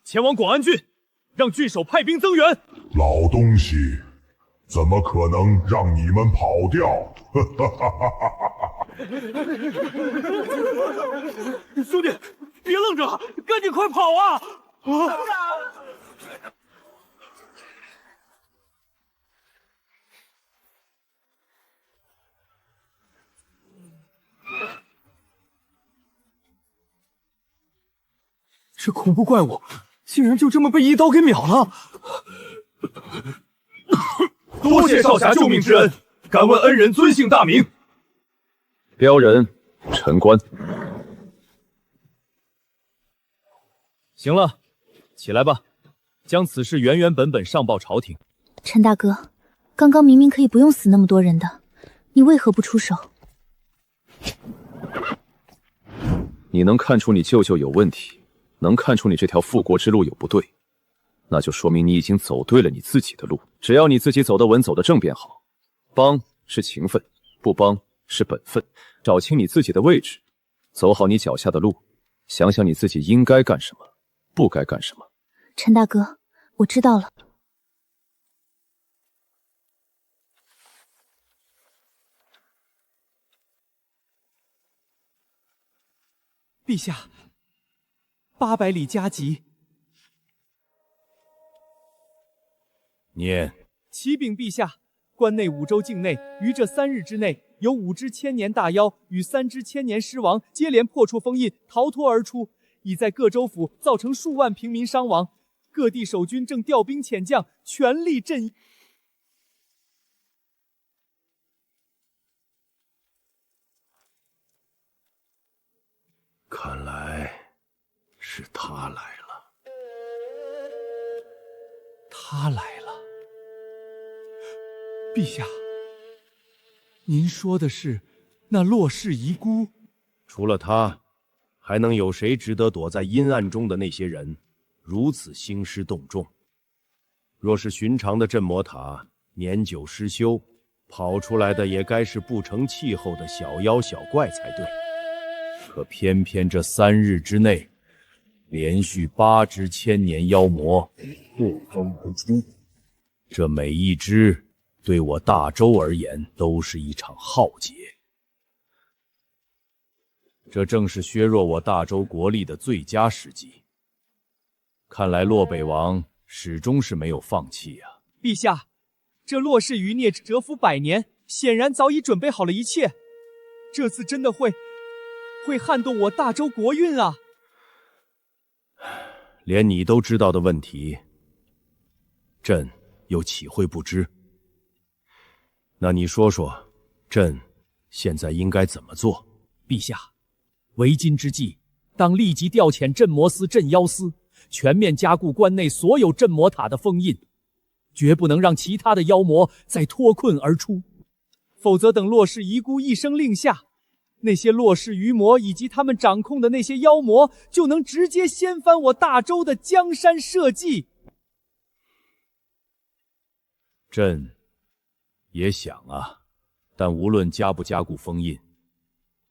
前往广安郡，让郡守派兵增援。老东西，怎么可能让你们跑掉？兄弟，别愣着，赶紧快跑啊！这恐怖怪物竟然就这么被一刀给秒了！多谢少侠救命之恩，敢问恩人尊姓大名？镖人陈关。行了，起来吧，将此事原本本上报朝廷。陈大哥，刚刚明明可以不用死那么多人的，你为何不出手？你能看出你舅舅有问题，能看出你这条复国之路有不对，那就说明你已经走对了你自己的路。只要你自己走得稳，走得正便好。帮是情分，不帮是本分。找清你自己的位置，走好你脚下的路，想想你自己应该干什么，不该干什么。陈大哥，我知道了。陛下，800里加急。念。启禀陛下，关内5州境内，于这3日之内，有5只千年大妖与3只千年狮王接连破除封印，逃脱而出，已在各州府造成数万平民伤亡。各地守军正调兵遣将，全力镇压。看来是他来了。他来了。陛下，您说的是那洛氏遗孤？除了他，还能有谁值得躲在阴暗中的那些人如此兴师动众？若是寻常的镇魔塔，年久失修，跑出来的也该是不成气候的小妖小怪才对。可偏偏这3日之内，连续8只千年妖魔破风而出，这每一只对我大周而言都是一场浩劫。这正是削弱我大周国力的最佳时机。看来洛北王始终是没有放弃啊。陛下，这洛氏余孽蛰伏100年，显然早已准备好了一切。这次真的会撼动我大周国运啊！连你都知道的问题，朕又岂会不知？那你说说，朕现在应该怎么做？陛下，为今之计，当立即调遣镇魔司、镇妖司，全面加固关内所有镇魔塔的封印，绝不能让其他的妖魔再脱困而出。否则，等洛氏遗孤一声令下，那些洛氏余魔以及他们掌控的那些妖魔，就能直接掀翻我大周的江山社稷。朕也想啊，但无论加不加固封印，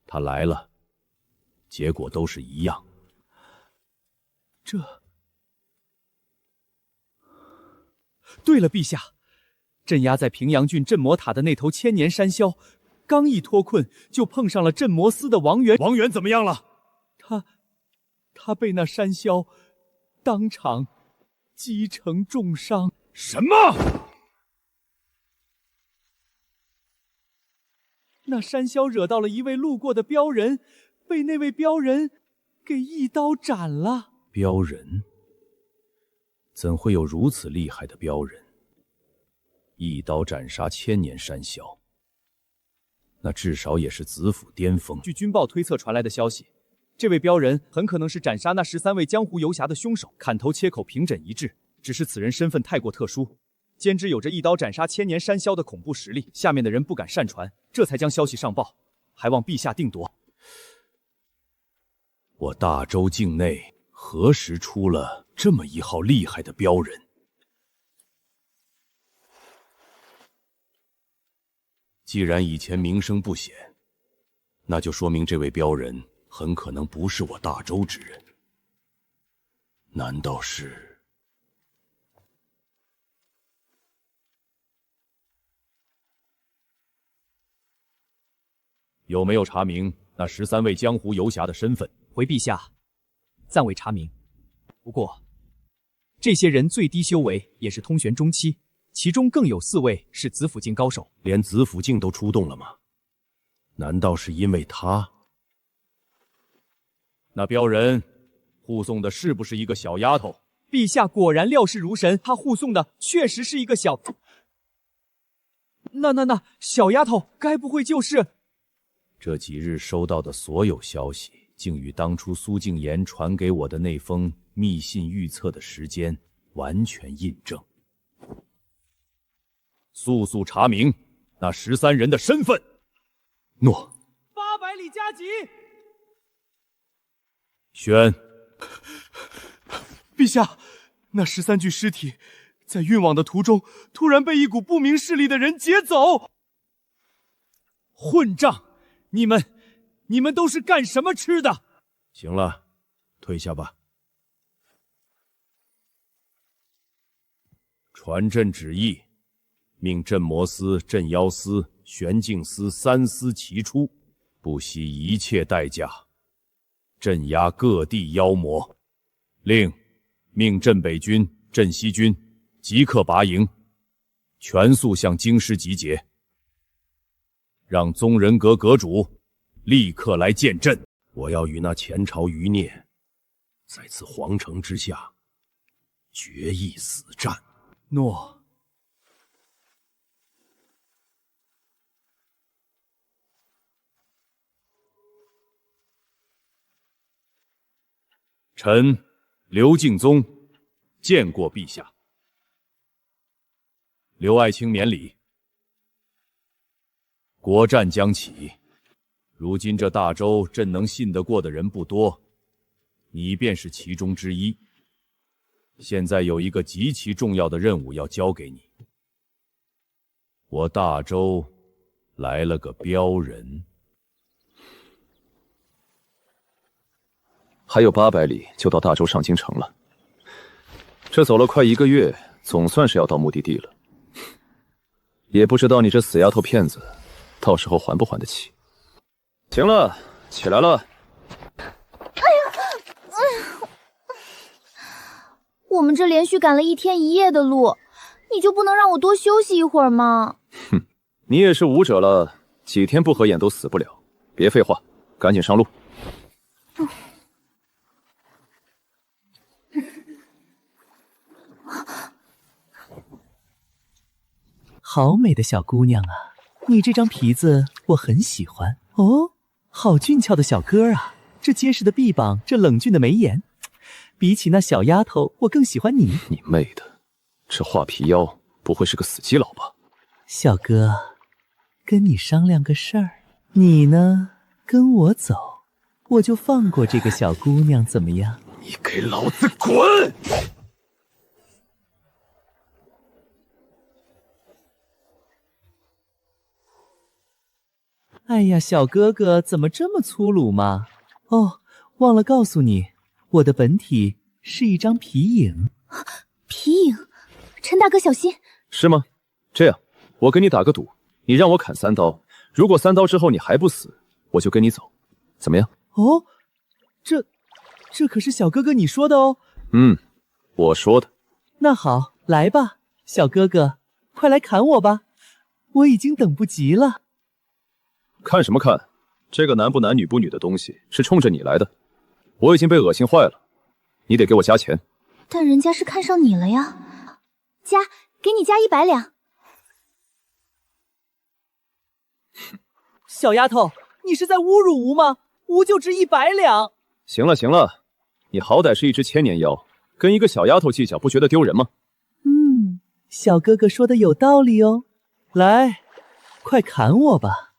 他来了，结果都是一样。对了，陛下，镇压在平阳郡镇魔塔的那头千年山魈，刚一脱困，就碰上了镇魔司的王元。王元怎么样了？他被那山魈当场击成重伤。什么？那山魈惹到了一位路过的镖人，被那位镖人给一刀斩了。镖人？怎会有如此厉害的镖人？一刀斩杀千年山魈，那至少也是子府巅峰。据军报推测传来的消息，这位镖人很可能是斩杀那13位江湖游侠的凶手，砍头切口平诊一致。只是此人身份太过特殊，兼之有着一刀斩杀千年山魈的恐怖实力，下面的人不敢擅传，这才将消息上报，还望陛下定夺。我大周境内何时出了这么一号厉害的镖人？既然以前名声不显，那就说明这位镖人很可能不是我大周之人。难道是？有没有查明那13位江湖游侠的身份？回陛下，暂未查明。不过，这些人最低修为也是通玄中期，其中更有4位是子府境高手。连子府境都出动了吗？难道是因为他？那镖人护送的是不是一个小丫头？陛下果然料事如神，他护送的确实是一个小……那小丫头该不会就是……这几日收到的所有消息，竟与当初苏静言传给我的那封密信预测的时间完全印证。速速查明那13人的身份。诺。800里加急。宣。陛下，那13具尸体在运往的途中，突然被一股不明势力的人劫走。混账！你们都是干什么吃的？行了，退下吧。传朕旨意，命镇魔司、镇妖司、玄镜司3司齐出，不惜一切代价镇压各地妖魔。令命镇北军、镇西军即刻拔营，全速向京师集结。让宗人阁阁主立刻来见朕。我要与那前朝余孽在此皇城之下决一死战。诺。臣刘敬宗见过陛下。刘爱卿免礼。国战将起，如今这大周朕能信得过的人不多，你便是其中之一。现在有一个极其重要的任务要交给你。我大周来了个镖人。还有800里就到大周上京城了，这走了快1个月，总算是要到目的地了。也不知道你这死丫头片子，到时候还不还得起。行了，起来了。我们这连续赶了1天1夜的路，你就不能让我多休息一会儿吗？哼，你也是武者了，几天不合眼都死不了。别废话，赶紧上路。好美的小姑娘啊，你这张皮子我很喜欢哦。好俊俏的小哥啊，这结实的臂膀，这冷峻的眉眼，比起那小丫头，我更喜欢你。你妹的，这画皮腰不会是个死基佬吧？小哥，跟你商量个事儿，你呢跟我走，我就放过这个小姑娘，怎么样？你给老子滚！哎呀，小哥哥怎么这么粗鲁嘛？哦，忘了告诉你，我的本体是一张皮影。皮影，陈大哥小心！是吗？这样，我跟你打个赌，你让我砍3刀，如果3刀之后你还不死，我就跟你走，怎么样？哦，这可是小哥哥你说的哦。我说的。那好，来吧，小哥哥，快来砍我吧，我已经等不及了。看什么看？这个男不男女不女的东西是冲着你来的，我已经被恶心坏了，你得给我加钱。但人家是看上你了呀，给你加100两。小丫头，你是在侮辱吾吗？吾就值100两。行了，你好歹是一只千年妖，跟一个小丫头计较，不觉得丢人吗？小哥哥说的有道理哦。来，快砍我吧。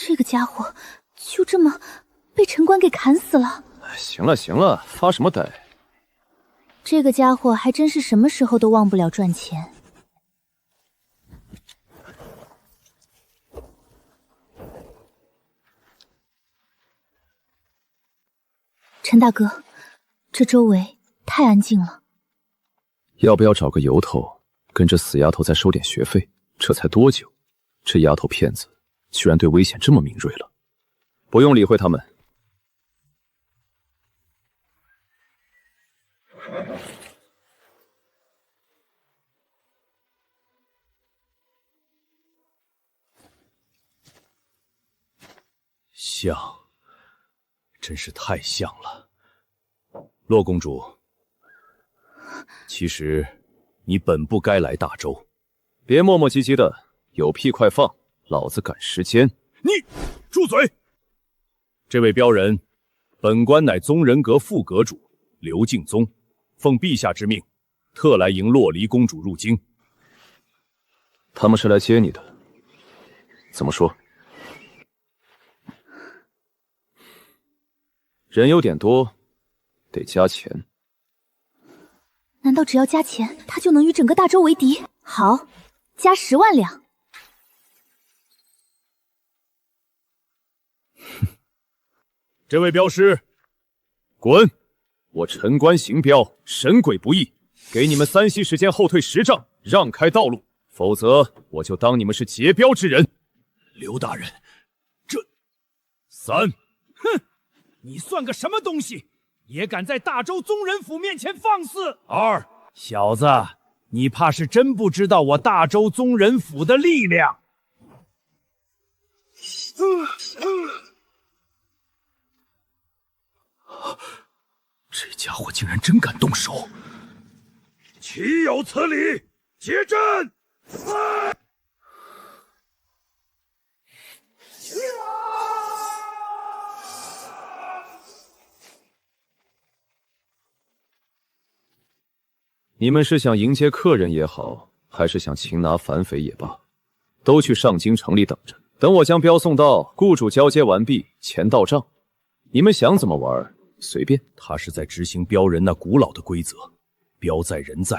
这个家伙就这么被陈官给砍死了。行了，发什么呆？这个家伙还真是什么时候都忘不了赚钱。陈大哥，这周围太安静了，要不要找个由头跟这死丫头再收点学费？这才多久，这丫头片子居然对危险这么敏锐了。不用理会他们。像，真是太像了。洛公主，其实你本不该来大周。别磨磨唧唧的，有屁快放，老子赶时间。你住嘴！这位镖人，本官乃宗人阁副阁主刘敬宗，奉陛下之命，特来迎洛离公主入京。他们是来接你的，怎么说？人有点多，得加钱。难道只要加钱，他就能与整个大周为敌？好，加10万两。这位镖师，滚！我陈官行镖，神鬼不易，给你们3息时间后退10丈，让开道路，否则我就当你们是劫镖之人。刘大人，这3，哼！你算个什么东西，也敢在大周宗人府面前放肆！2，小子，你怕是真不知道我大周宗人府的力量。这家伙竟然真敢动手！岂有此理！结阵！你们是想迎接客人也好，还是想擒拿反匪也罢，都去上京城里等着，等我将镖送到，雇主交接完毕，钱到账，你们想怎么玩随便。他是在执行镖人那古老的规则，镖在人在，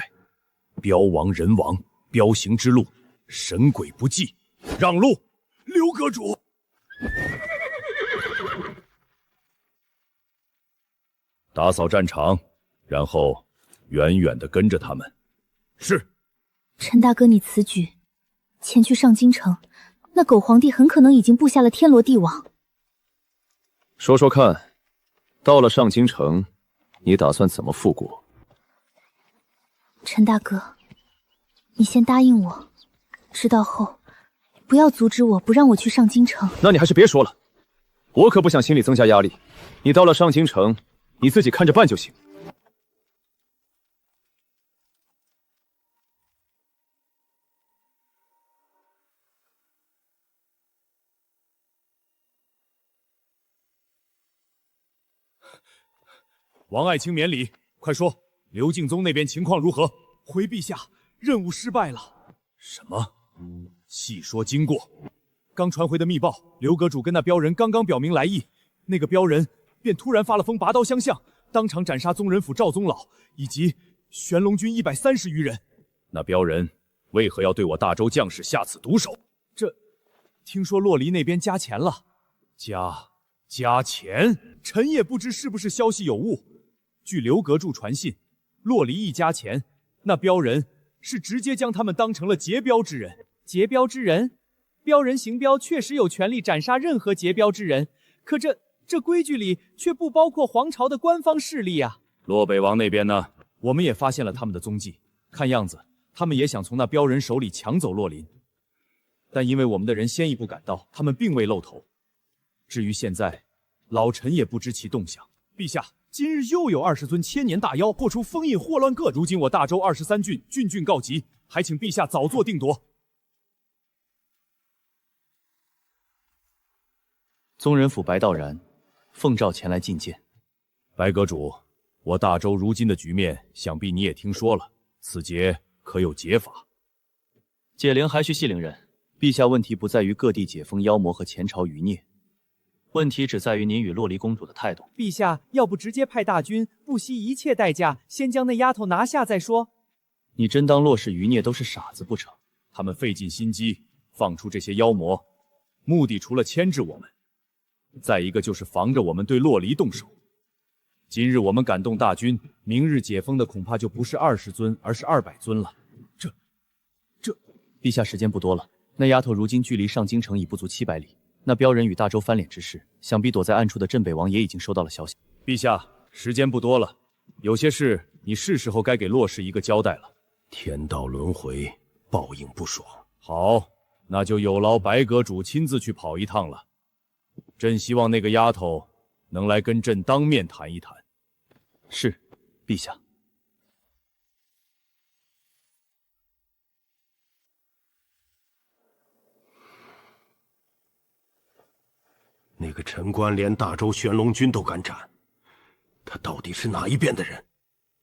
镖王、人王，镖行之路，神鬼不济，让路！刘阁主，打扫战场，然后远远地跟着他们。是。陈大哥，你此举前去上京城，那狗皇帝很可能已经布下了天罗地网。说说看，到了上京城，你打算怎么复国？陈大哥，你先答应我，知道后不要阻止我，不让我去上京城。那你还是别说了，我可不想心里增加压力。你到了上京城，你自己看着办就行。王爱卿免礼，快说，刘敬宗那边情况如何？回陛下，任务失败了。什么？细说经过。刚传回的密报，刘阁主跟那镖人刚刚表明来意，那个镖人便突然发了疯，拔刀相向，当场斩杀宗人府赵宗老以及玄龙军130余人。那镖人为何要对我大周将士下此毒手？听说洛离那边加钱了。加钱？臣也不知是不是消息有误。据刘阁主传信，洛离一加钱，那镖人是直接将他们当成了劫镖之人。劫镖之人？镖人行镖确实有权利斩杀任何劫镖之人，可这规矩里却不包括皇朝的官方势力啊。洛北王那边呢？我们也发现了他们的踪迹，看样子他们也想从那镖人手里抢走洛林，但因为我们的人先一步赶到，他们并未露头。至于现在，老臣也不知其动向。陛下，今日又有20尊千年大妖破出封印，祸乱各地。如今我大周23郡郡郡告急，还请陛下早做定夺。宗人府白道然奉诏前来觐见。白阁主，我大周如今的局面，想必你也听说了，此劫可有解法？解铃还须系铃人，陛下问题不在于各地解封妖魔和前朝余孽，问题只在于您与洛离公主的态度。陛下要不直接派大军，不惜一切代价，先将那丫头拿下再说。你真当洛氏余孽都是傻子不成？他们费尽心机放出这些妖魔，目的除了牵制我们，再一个就是防着我们对洛离动手。今日我们敢动大军，明日解封的恐怕就不是20尊，而是200尊了。陛下时间不多了，那丫头如今距离上京城已不足700里。那镖人与大周翻脸之事，想必躲在暗处的镇北王也已经收到了消息。陛下，时间不多了，有些事你是时候该给洛氏一个交代了。天道轮回，报应不爽。好，那就有劳白阁主亲自去跑一趟了。朕希望那个丫头能来跟朕当面谈一谈。是，陛下。那个陈官连大周玄龙军都敢斩，他到底是哪一边的人？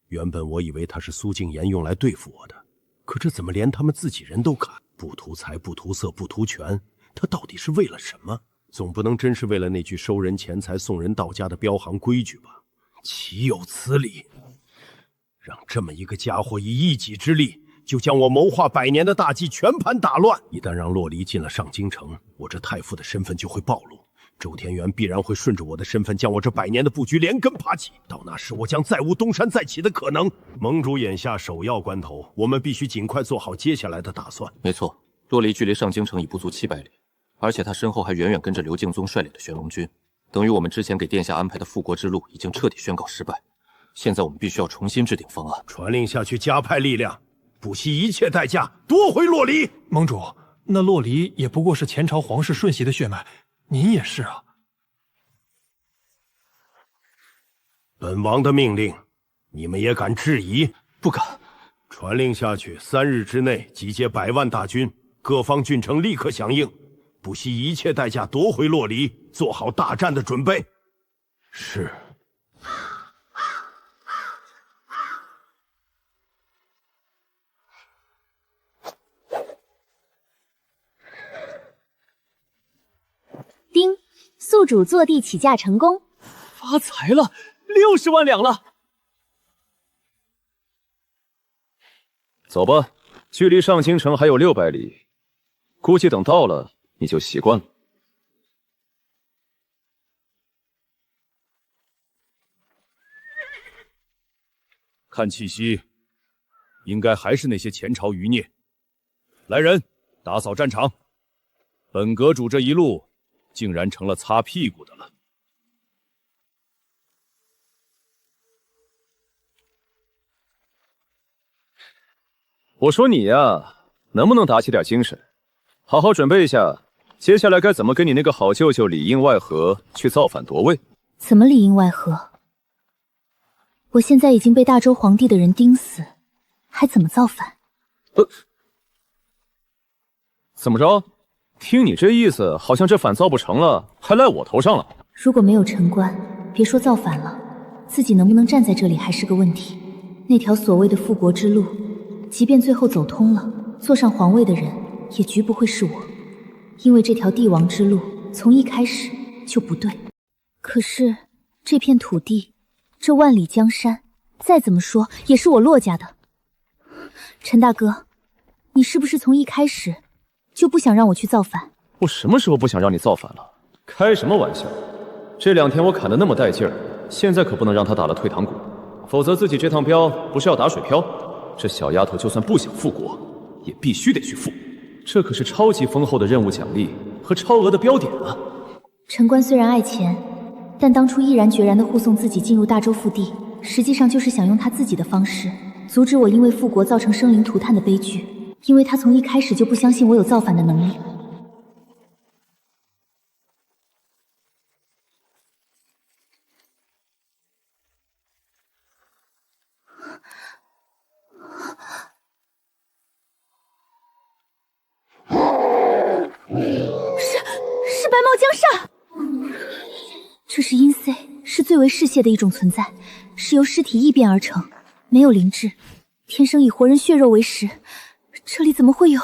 原本我以为他是苏敬言用来对付我的，可这怎么连他们自己人都砍？不图财，不图色，不图权，他到底是为了什么？总不能真是为了那句收人钱财送人到家的镖行规矩吧？岂有此理！让这么一个家伙以一己之力就将我谋划100年的大计全盘打乱。一旦让洛离进了上京城，我这太傅的身份就会暴露，周天元必然会顺着我的身份将我这100年的布局连根拔起。到那时我将再无东山再起的可能。盟主眼下首要关头，我们必须尽快做好接下来的打算。没错，洛离距离上京城已不足700里，而且他身后还远远跟着刘敬宗率领的玄龙军，等于我们之前给殿下安排的复国之路已经彻底宣告失败。现在我们必须要重新制定方案，传令下去，加派力量，不惜一切代价夺回洛离。盟主，那洛离也不过是前朝皇室瞬息的血脉，您也是啊。本王的命令，你们也敢质疑？不敢。传令下去，3日之内集结100万大军，各方郡城立刻响应，不惜一切代价夺回洛离，做好大战的准备。是。丁，宿主坐地起驾成功，发财了，60万两了。走吧，距离上京城还有600里，估计等到了你就习惯了。看气息，应该还是那些前朝余孽。来人，打扫战场。本阁主这一路，竟然成了擦屁股的了。我说你呀，能不能打起点精神，好好准备一下，接下来该怎么跟你那个好舅舅里应外合去造反夺位？怎么里应外合？我现在已经被大周皇帝的人盯死，还怎么造反？怎么着？听你这意思，好像这反造不成了，还赖我头上了。如果没有城关，别说造反了，自己能不能站在这里还是个问题。那条所谓的复国之路，即便最后走通了，坐上皇位的人也绝不会是我，因为这条帝王之路从一开始就不对。可是这片土地，这万里江山，再怎么说也是我骆家的。陈大哥，你是不是从一开始就不想让我去造反？我什么时候不想让你造反了？开什么玩笑！这2天我砍得那么带劲儿，现在可不能让他打了退堂鼓，否则自己这趟镖不是要打水漂？这小丫头就算不想复国，也必须得去复。这可是超级丰厚的任务奖励和超额的标点啊！陈官虽然爱钱，但当初毅然决然地护送自己进入大周腹地，实际上就是想用他自己的方式阻止我因为复国造成生灵涂炭的悲剧，因为他从一开始就不相信我有造反的能力。是白毛江煞，这是阴霰，是最为嗜血的一种存在，是由尸体异变而成，没有灵智，天生以活人血肉为食。这里怎么会有？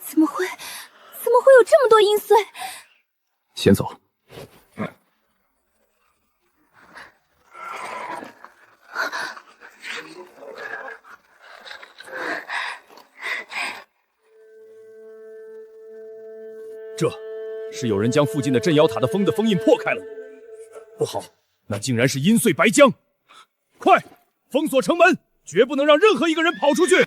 怎么会有这么多阴霰？先走。这是有人将附近的镇妖塔的封印破开了。不好，那竟然是阴霰白浆！快，封锁城门，绝不能让任何一个人跑出去！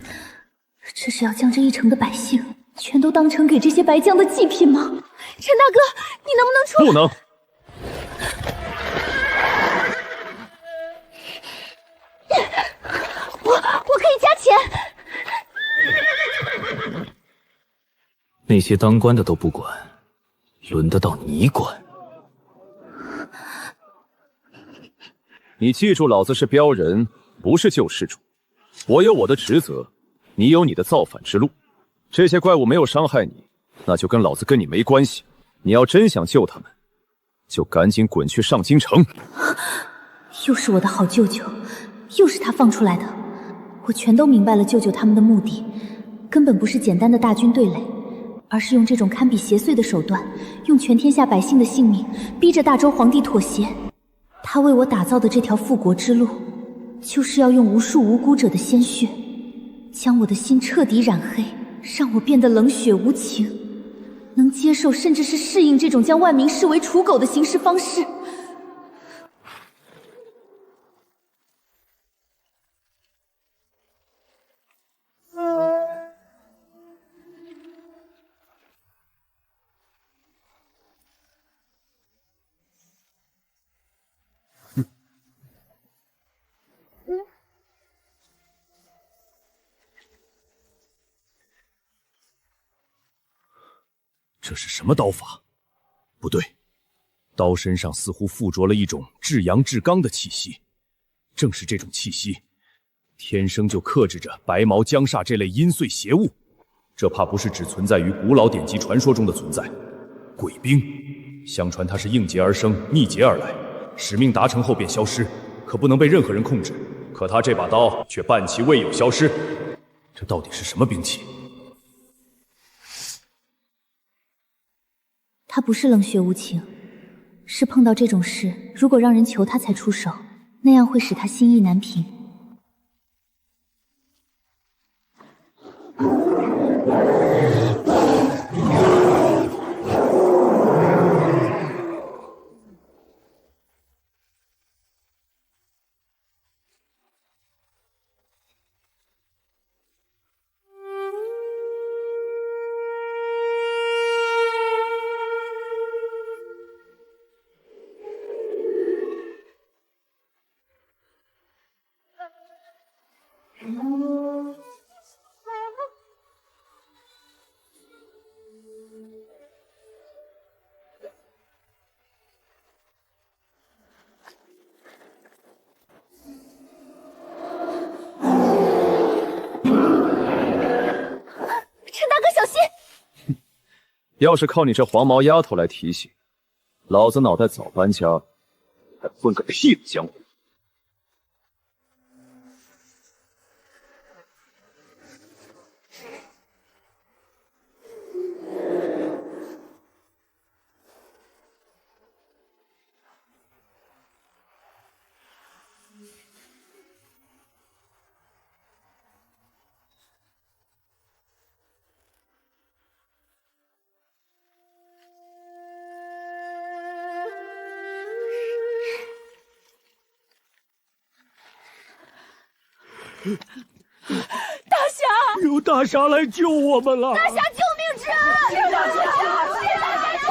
这是要将这一城的百姓全都当成给这些白将的祭品吗？陈大哥，你能不能出？不能。我可以加钱。那些当官的都不管，轮得到你管？你记住，老子是镖人，不是救世主。我有我的职责，你有你的造反之路。这些怪物没有伤害你，那就跟老子跟你没关系。你要真想救他们，就赶紧滚去上京城。又是我的好舅舅，又是他放出来的。我全都明白了，舅舅他们的目的根本不是简单的大军对垒，而是用这种堪比邪祟的手段，用全天下百姓的性命逼着大周皇帝妥协。他为我打造的这条复国之路，就是要用无数无辜者的鲜血，将我的心彻底染黑，让我变得冷血无情，能接受甚至是适应这种将万民视为刍狗的行事方式。这是什么刀法？不对，刀身上似乎附着了一种至阳至刚的气息。正是这种气息，天生就克制着白毛江煞这类阴霰邪物。这怕不是只存在于古老典籍传说中的存在。鬼兵，相传它是应劫而生，逆劫而来，使命达成后便消失，可不能被任何人控制。可他这把刀却半其未有消失，这到底是什么兵器？他不是冷血无情，是碰到这种事，如果让人求他才出手，那样会使他心意难平。要是靠你这黄毛丫头来提醒，老子脑袋早搬家了，还混个屁的江湖！大侠，有大侠来救我们了！大侠救命之恩！有大侠，谢大侠救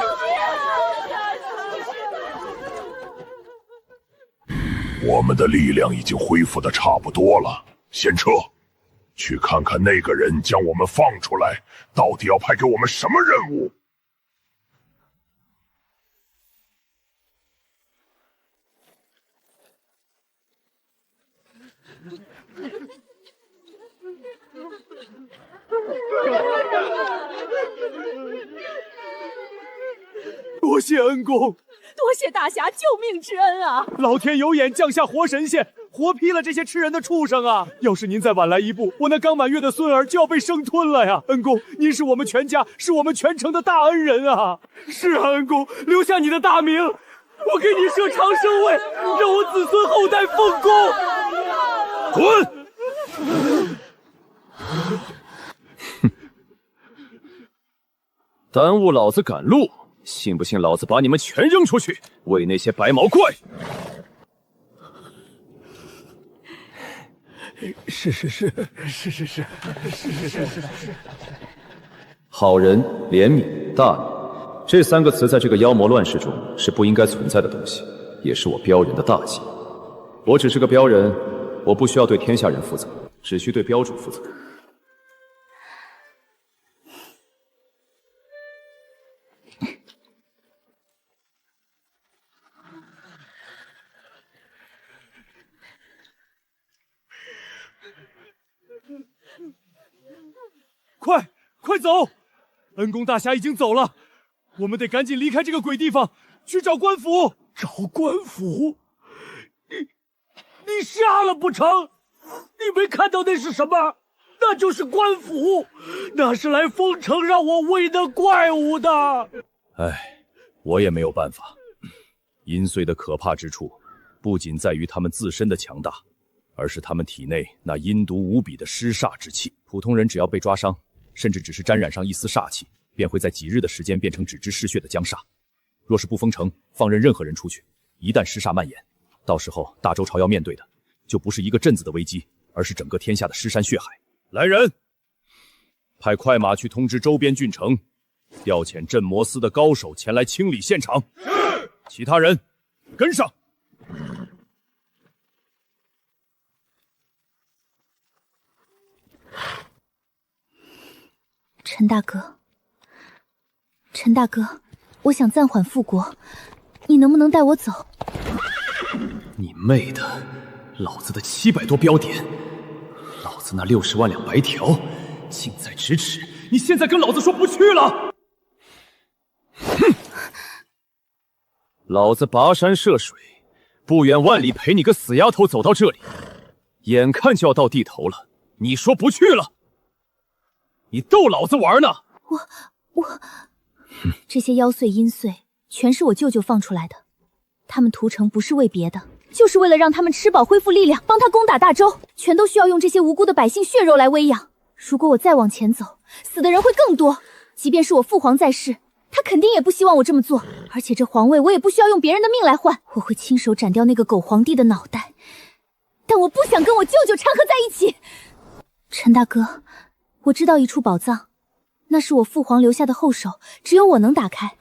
命！我们的力量已经恢复的差不多了，先撤，去看看那个人将我们放出来，到底要派给我们什么任务？多谢恩公，多谢大侠救命之恩啊！老天有眼，降下活神仙，活劈了这些吃人的畜生啊！要是您再晚来一步，我那刚满月的孙儿就要被生吞了呀！恩公，您是我们全家，是我们全城的大恩人啊！是啊，恩公，留下你的大名，我给你设长生位，让我子孙后代奉公。滚！耽误老子赶路，信不信老子把你们全扔出去，喂那些白毛怪？是。好人、怜悯、大义，这三个词在这个妖魔乱世中是不应该存在的东西，也是我镖人的大忌。我只是个镖人，我不需要对天下人负责，只需对镖主负责。快走！恩公大侠已经走了，我们得赶紧离开这个鬼地方，去找官府。找官府？你瞎了不成？你没看到那是什么？那就是官府，那是来封城让我喂的怪物的。唉，我也没有办法。阴岁的可怕之处，不仅在于他们自身的强大，而是他们体内那阴毒无比的尸煞之气。普通人只要被抓伤，甚至只是沾染上一丝煞气，便会在几日的时间变成只知嗜血的僵煞。若是不封城，放任任何人出去，一旦尸煞蔓延，到时候大周朝要面对的，就不是一个镇子的危机，而是整个天下的尸山血海。来人，派快马去通知周边郡城，调遣镇魔司的高手前来清理现场。是。其他人跟上。陈大哥，陈大哥，我想暂缓复国，你能不能带我走？你妹的，老子的700多标点，老子那60万两白条，近在咫尺，你现在跟老子说不去了？哼！老子跋山涉水，不远万里陪你个死丫头走到这里，眼看就要到地头了，你说不去了？你逗老子玩呢？我，这些妖祟阴祟全是我舅舅放出来的，他们屠城不是为别的，就是为了让他们吃饱恢复力量，帮他攻打大周，全都需要用这些无辜的百姓血肉来喂养。如果我再往前走，死的人会更多。即便是我父皇在世，他肯定也不希望我这么做。而且这皇位我也不需要用别人的命来换，我会亲手斩掉那个狗皇帝的脑袋。但我不想跟我舅舅掺和在一起。陈大哥，我知道一处宝藏，那是我父皇留下的后手，只有我能打开。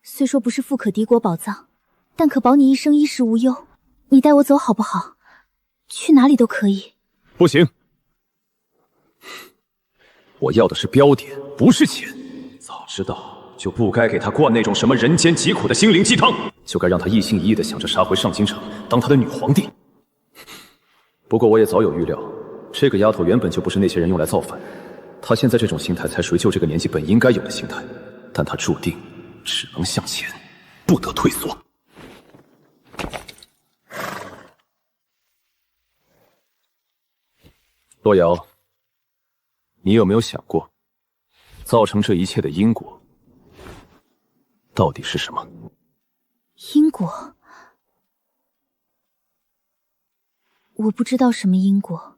虽说不是富可敌国宝藏，但可保你一生衣食无忧。你带我走好不好？去哪里都可以。不行，我要的是标点，不是钱。早知道就不该给他灌那种什么人间疾苦的心灵鸡汤，就该让他一心一意的想着杀回上京城，当他的女皇帝。不过我也早有预料，这个丫头原本就不是那些人用来造反，她现在这种心态才属于就这个年纪本应该有的心态，但她注定只能向前，不得退缩。洛瑶，你有没有想过，造成这一切的因果到底是什么？因果？我不知道什么因果，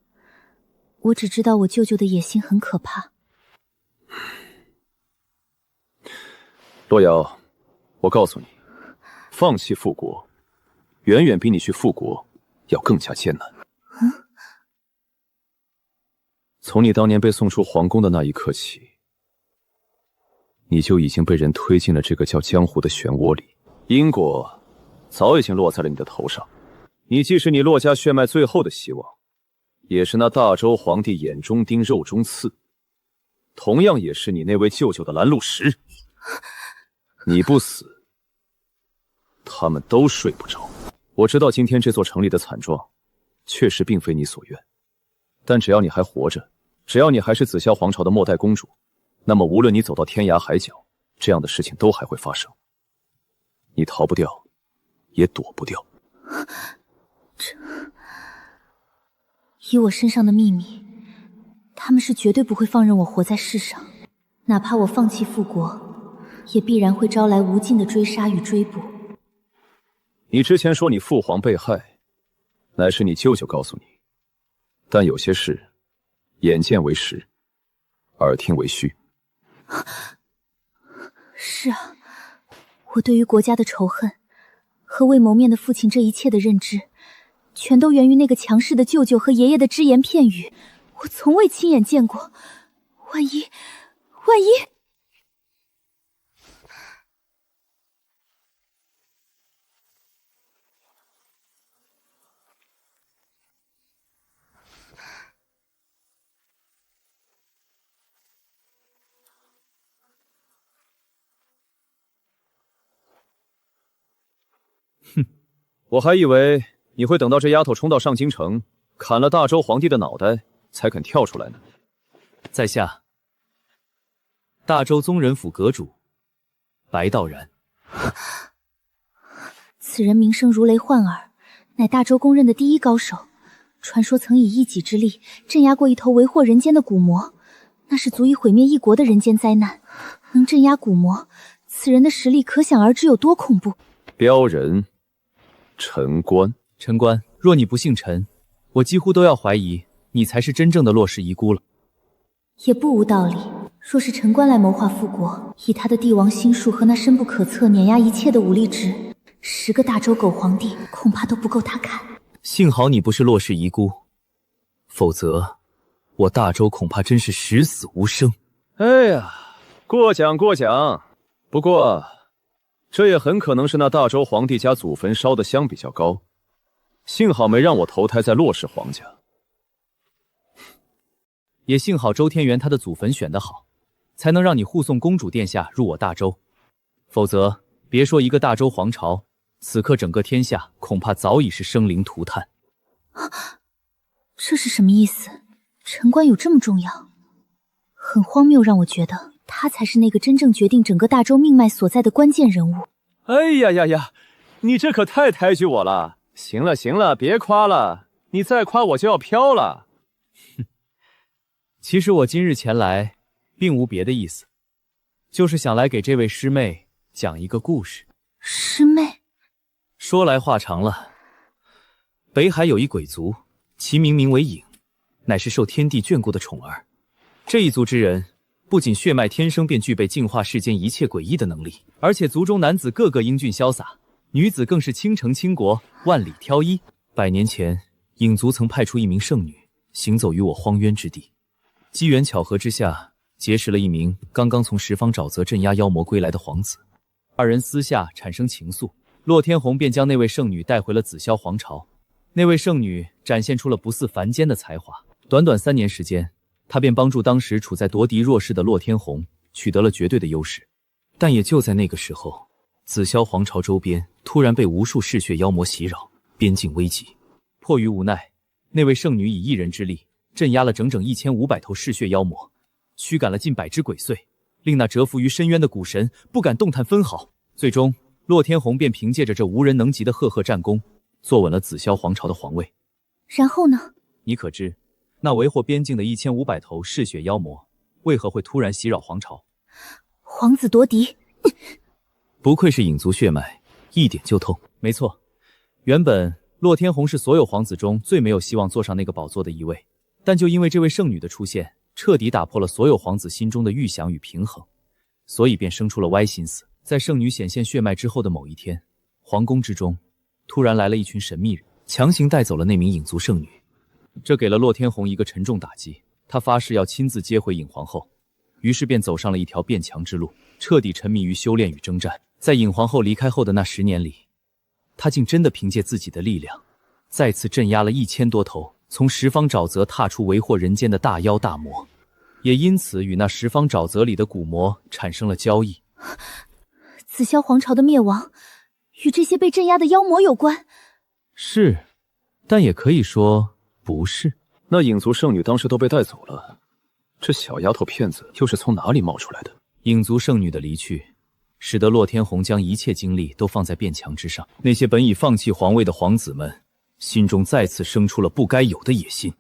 我只知道我舅舅的野心很可怕。洛瑶，我告诉你，放弃复国，远远比你去复国要更加艰难。从你当年被送出皇宫的那一刻起，你就已经被人推进了这个叫江湖的漩涡里，因果早已经落在了你的头上。你既是你洛家血脉最后的希望，也是那大周皇帝眼中钉肉中刺，同样也是你那位舅舅的拦路石。你不死，他们都睡不着。我知道今天这座城里的惨状确实并非你所愿，但只要你还活着，只要你还是紫霄皇朝的末代公主，那么无论你走到天涯海角，这样的事情都还会发生。你逃不掉，也躲不掉。以我身上的秘密，他们是绝对不会放任我活在世上。哪怕我放弃复国，也必然会招来无尽的追杀与追捕。你之前说你父皇被害，乃是你舅舅告诉你，但有些事，眼见为实，耳听为虚。是啊，我对于国家的仇恨和未谋面的父亲这一切的认知，全都源于那个强势的舅舅和爷爷的只言片语，我从未亲眼见过。万一……我还以为你会等到这丫头冲到上京城，砍了大周皇帝的脑袋，才肯跳出来呢。在下大周宗人府阁主白道然。此人名声如雷贯耳，乃大周公认的第一高手。传说曾以一己之力镇压过一头为祸人间的蛊魔，那是足以毁灭一国的人间灾难。能镇压蛊魔，此人的实力可想而知有多恐怖。标人陈官，陈官，若你不姓陈，我几乎都要怀疑你才是真正的洛氏遗孤了。也不无道理。若是陈官来谋划复国，以他的帝王心术和那深不可测碾压一切的武力值，10个大周狗皇帝恐怕都不够他砍。幸好你不是洛氏遗孤，否则我大周恐怕真是十死无生。哎呀，过奖过奖。不过这也很可能是那大周皇帝家祖坟烧的香比较高，幸好没让我投胎在洛氏皇家。也幸好周天元他的祖坟选得好，才能让你护送公主殿下入我大周。否则别说一个大周皇朝，此刻整个天下恐怕早已是生灵涂炭。这是什么意思？陈官有这么重要？很荒谬，让我觉得他才是那个真正决定整个大周命脉所在的关键人物。哎呀呀呀，你这可太抬举我了。行了行了，别夸了，你再夸我就要飘了。其实我今日前来并无别的意思，就是想来给这位师妹讲一个故事。师妹？说来话长了。北海有一鬼族，其名为影，乃是受天地眷顾的宠儿。这一族之人，不仅血脉天生便具备净化世间一切诡异的能力，而且族中男子个个英俊潇洒，女子更是倾城倾国，万里挑一。100年前，影族曾派出一名圣女，行走于我荒渊之地。机缘巧合之下，结识了一名刚刚从十方沼泽镇压妖魔归来的皇子。二人私下产生情愫，洛天红便将那位圣女带回了紫霄皇朝。那位圣女展现出了不似凡间的才华，短短3年时间，她便帮助当时处在夺嫡弱势的洛天红取得了绝对的优势。但也就在那个时候，紫霄皇朝周边突然被无数嗜血妖魔袭扰，边境危急。迫于无奈，那位圣女以一人之力镇压了整整1500头嗜血妖魔，驱赶了近100只鬼祟，令那蛰伏于深渊的古神不敢动弹分毫。最终，洛天红便凭借着这无人能及的赫赫战功，坐稳了紫霄皇朝的皇位。然后呢？你可知，那为祸边境的1500头嗜血妖魔，为何会突然袭扰皇朝？皇子夺嫡，不愧是影族血脉，一点就透。没错，原本洛天红是所有皇子中最没有希望坐上那个宝座的一位，但就因为这位圣女的出现，彻底打破了所有皇子心中的预想与平衡，所以便生出了歪心思。在圣女显现血脉之后的某一天，皇宫之中突然来了一群神秘人，强行带走了那名影族圣女。这给了洛天红一个沉重打击，他发誓要亲自接回影皇后，于是便走上了一条变强之路，彻底沉迷于修炼与征战。在影皇后离开后的那10年里，他竟真的凭借自己的力量，再次镇压了1000多头从十方沼泽踏出为祸人间的大妖大魔，也因此与那十方沼泽里的古魔产生了交易。紫霄皇朝的灭亡与这些被镇压的妖魔有关？是，但也可以说不是。那影族圣女当时都被带走了，这小丫头片子又是从哪里冒出来的？影族圣女的离去，使得洛天红将一切精力都放在变强之上。那些本已放弃皇位的皇子们，心中再次生出了不该有的野心。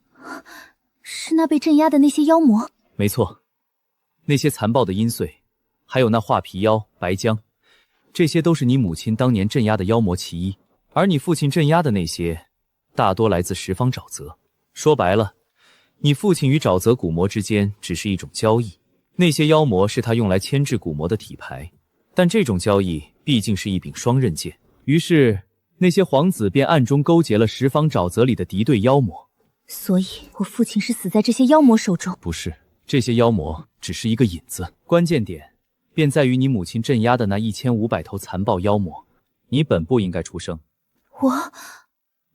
是那被镇压的那些妖魔？没错，那些残暴的阴祟，还有那画皮妖白江，这些都是你母亲当年镇压的妖魔其一。而你父亲镇压的那些，大多来自十方沼泽。说白了，你父亲与沼泽古魔之间只是一种交易，那些妖魔是他用来牵制古魔的体牌，但这种交易毕竟是一柄双刃剑。于是那些皇子便暗中勾结了十方沼泽里的敌对妖魔。所以我父亲是死在这些妖魔手中？不是，这些妖魔只是一个引子，关键点便在于你母亲镇压的那1500头残暴妖魔。你本不应该出生。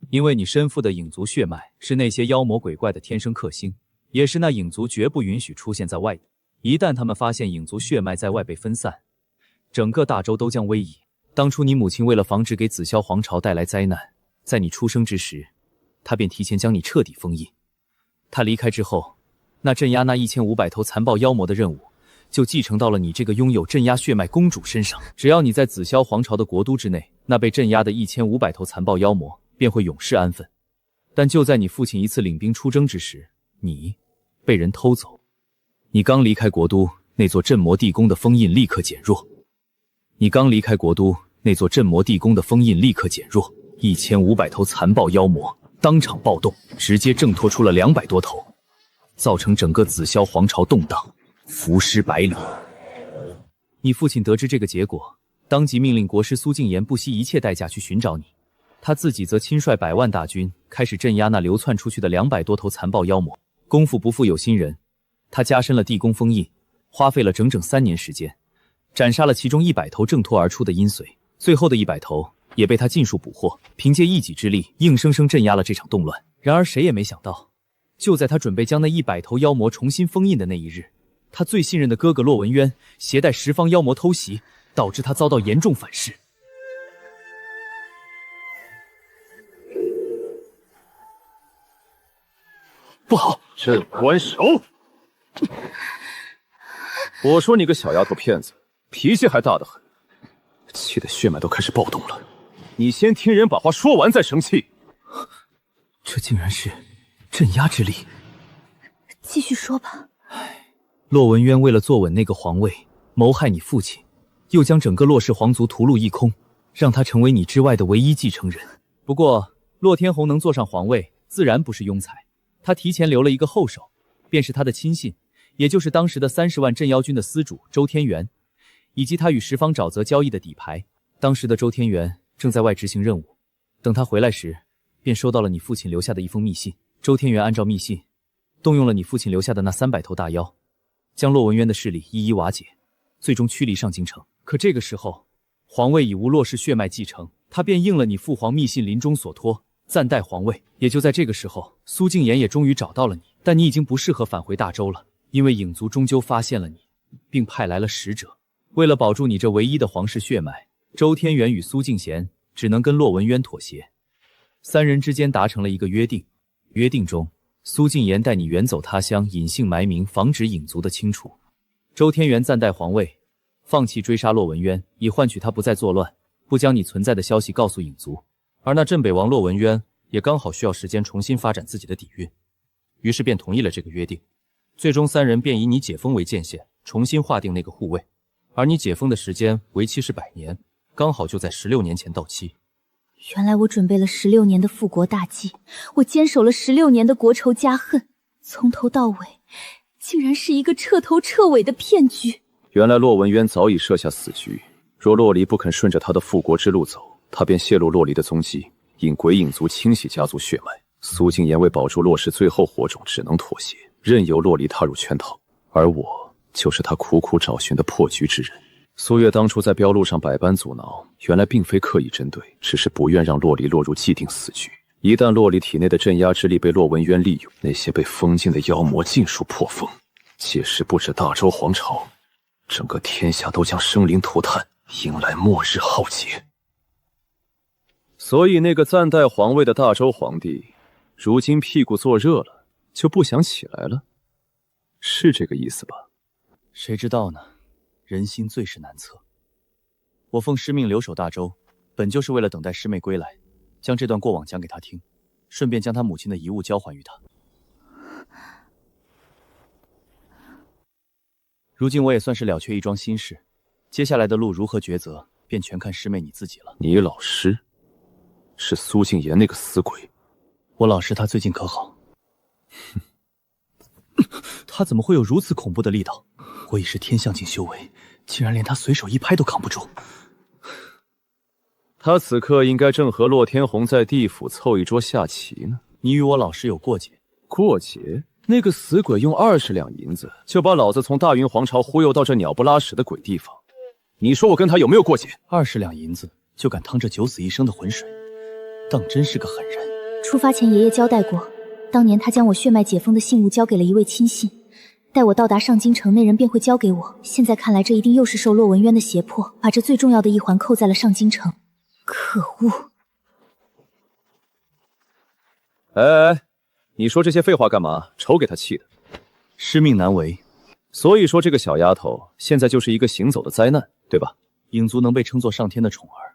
因为你身负的影族血脉是那些妖魔鬼怪的天生克星，也是那影族绝不允许出现在外的。一旦他们发现影族血脉在外被分散，整个大洲都将危矣。当初你母亲为了防止给紫霄皇朝带来灾难，在你出生之时，她便提前将你彻底封印。她离开之后，那镇压那1500头残暴妖魔的任务就继承到了你这个拥有镇压血脉公主身上。只要你在紫霄皇朝的国都之内，那被镇压的1500头残暴妖魔便会永世安分。但就在你父亲一次领兵出征之时，你被人偷走。你刚离开国都，那座镇魔地宫的封印立刻减弱。1500头残暴妖魔当场暴动，直接挣脱出了200多头，造成整个紫霄皇朝动荡，浮尸百里。你父亲得知这个结果，当即命令国师苏静言不惜一切代价去寻找你，他自己则亲率100万大军开始镇压那流窜出去的200多头残暴妖魔。功夫不负有心人，他加深了地宫封印，花费了整整3年时间，斩杀了其中100头挣脱而出的阴髓，最后的100头也被他尽数捕获，凭借一己之力硬生生镇压了这场动乱。然而谁也没想到，就在他准备将那100头妖魔重新封印的那一日，他最信任的哥哥洛文渊携带10方妖魔偷袭，导致他遭到严重反噬。不好，镇关手！我说你个小丫头片子，脾气还大得很，气得血脉都开始暴动了。你先听人把话说完再生气。这竟然是镇压之力。继续说吧。洛文渊为了坐稳那个皇位，谋害你父亲，又将整个洛氏皇族屠戮一空，让他成为你之外的唯一继承人。不过，洛天红能坐上皇位，自然不是庸才。他提前留了一个后手，便是他的亲信，也就是当时的30万镇妖军的司主周天元，以及他与十方沼泽交易的底牌。当时的周天元正在外执行任务，等他回来时，便收到了你父亲留下的一封密信。周天元按照密信，动用了你父亲留下的那300头大妖，将洛文渊的势力一一瓦解，最终驱离上京城。可这个时候，皇位已无洛氏血脉继承，他便应了你父皇密信临终所托，暂代皇位。也就在这个时候，苏静言也终于找到了你，但你已经不适合返回大周了，因为影族终究发现了你，并派来了使者。为了保住你这唯一的皇室血脉，周天元与苏静贤只能跟洛文渊妥协。3人之间达成了一个约定，约定中，苏静言带你远走他乡，隐姓埋名，防止影族的清除。周天元暂代皇位，放弃追杀洛文渊，以换取他不再作乱，不将你存在的消息告诉影族。而那镇北王洛文渊也刚好需要时间重新发展自己的底蕴，于是便同意了这个约定。最终3人便以你解封为界限，重新划定那个护卫。而你解封的时间为期是100年，刚好就在16年前到期。原来我准备了16年的复国大计，我坚守了16年的国仇家恨，从头到尾竟然是一个彻头彻尾的骗局。原来洛文渊早已设下死局，若洛离不肯顺着他的复国之路走，他便泄露洛离的踪迹，引鬼影族清洗家族血脉。苏静言为保住洛氏最后火种，只能妥协，任由洛离踏入圈套。而我就是他苦苦找寻的破局之人。苏月当初在标路上百般阻挠，原来并非刻意针对，只是不愿让洛离落入既定死局。一旦洛离体内的镇压之力被洛文渊利用，那些被封禁的妖魔尽数破封，届时不止大周皇朝，整个天下都将生灵涂炭，迎来末日浩劫。所以那个暂代皇位的大周皇帝，如今屁股坐热了，就不想起来了，是这个意思吧？谁知道呢？人心最是难测。我奉师命留守大周，本就是为了等待师妹归来，将这段过往讲给她听，顺便将她母亲的遗物交还于她。如今我也算是了却一桩心事，接下来的路如何抉择，便全看师妹你自己了。你老师是苏静言那个死鬼？我老师他最近可好？他怎么会有如此恐怖的力道？我已是天象境修为，竟然连他随手一拍都扛不住。他此刻应该正和洛天红在地府凑一桌下棋呢。你与我老师有过节？过节？那个死鬼用20两银子就把老子从大云皇朝忽悠到这鸟不拉屎的鬼地方，你说我跟他有没有过节？20两银子就敢趟这九死一生的浑水，当真是个狠人。出发前爷爷交代过，当年他将我血脉解封的信物交给了一位亲信，待我到达上京城，那人便会交给我。现在看来，这一定又是受洛文渊的胁迫，把这最重要的一环扣在了上京城。可恶！哎，你说这些废话干嘛？瞅给他气的。师命难违，所以说这个小丫头现在就是一个行走的灾难，对吧？影族能被称作上天的宠儿，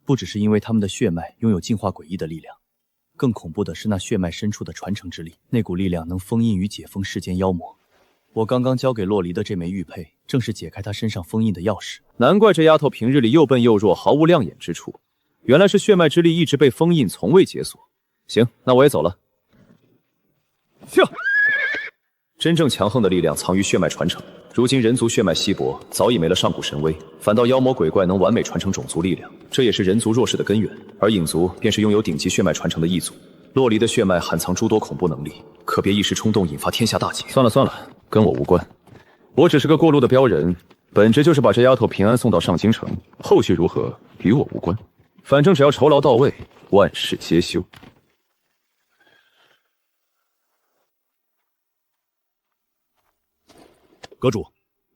不只是因为他们的血脉拥有净化诡异的力量，更恐怖的是那血脉深处的传承之力，那股力量能封印与解封世间妖魔。我刚刚交给洛离的这枚玉佩，正是解开她身上封印的钥匙。难怪这丫头平日里又笨又弱，毫无亮眼之处，原来是血脉之力一直被封印，从未解锁。行，那我也走了。真正强横的力量藏于血脉传承，如今人族血脉稀薄，早已没了上古神威，反倒妖魔鬼怪能完美传承种族力量，这也是人族弱势的根源。而影族便是拥有顶级血脉传承的异族，洛离的血脉含藏诸多恐怖能力，可别一时冲动引发天下大劫。算了算了，跟我无关，我只是个过路的镖人，本职就是把这丫头平安送到上京城，后续如何与我无关，反正只要酬劳到位，万事皆休。阁主，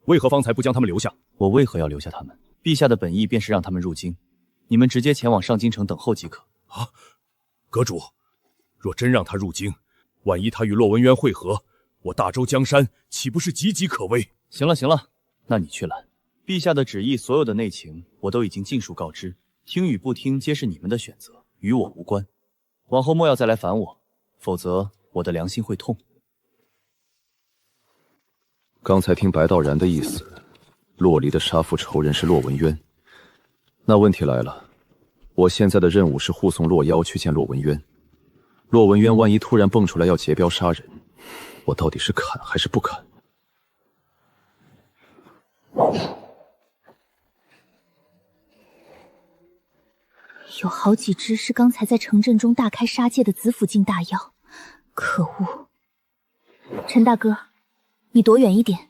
为何方才不将他们留下？我为何要留下他们？陛下的本意便是让他们入京，你们直接前往上京城等候即可。啊，阁主，若真让他入京，万一他与洛文渊会合，我大周江山岂不是岌岌可危？行了行了，那你去拦。陛下的旨意，所有的内情我都已经尽数告知，听与不听皆是你们的选择，与我无关。往后莫要再来烦我，否则我的良心会痛。刚才听白道然的意思，洛离的杀父仇人是洛文渊，那问题来了，我现在的任务是护送洛妖去见洛文渊。洛文渊万一突然蹦出来要劫镖杀人，我到底是砍还是不砍？有好几只是刚才在城镇中大开杀戒的紫府境大妖，可恶！陈大哥，你躲远一点，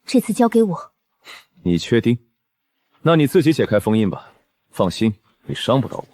这次交给我。你确定？那你自己解开封印吧。放心，你伤不到我。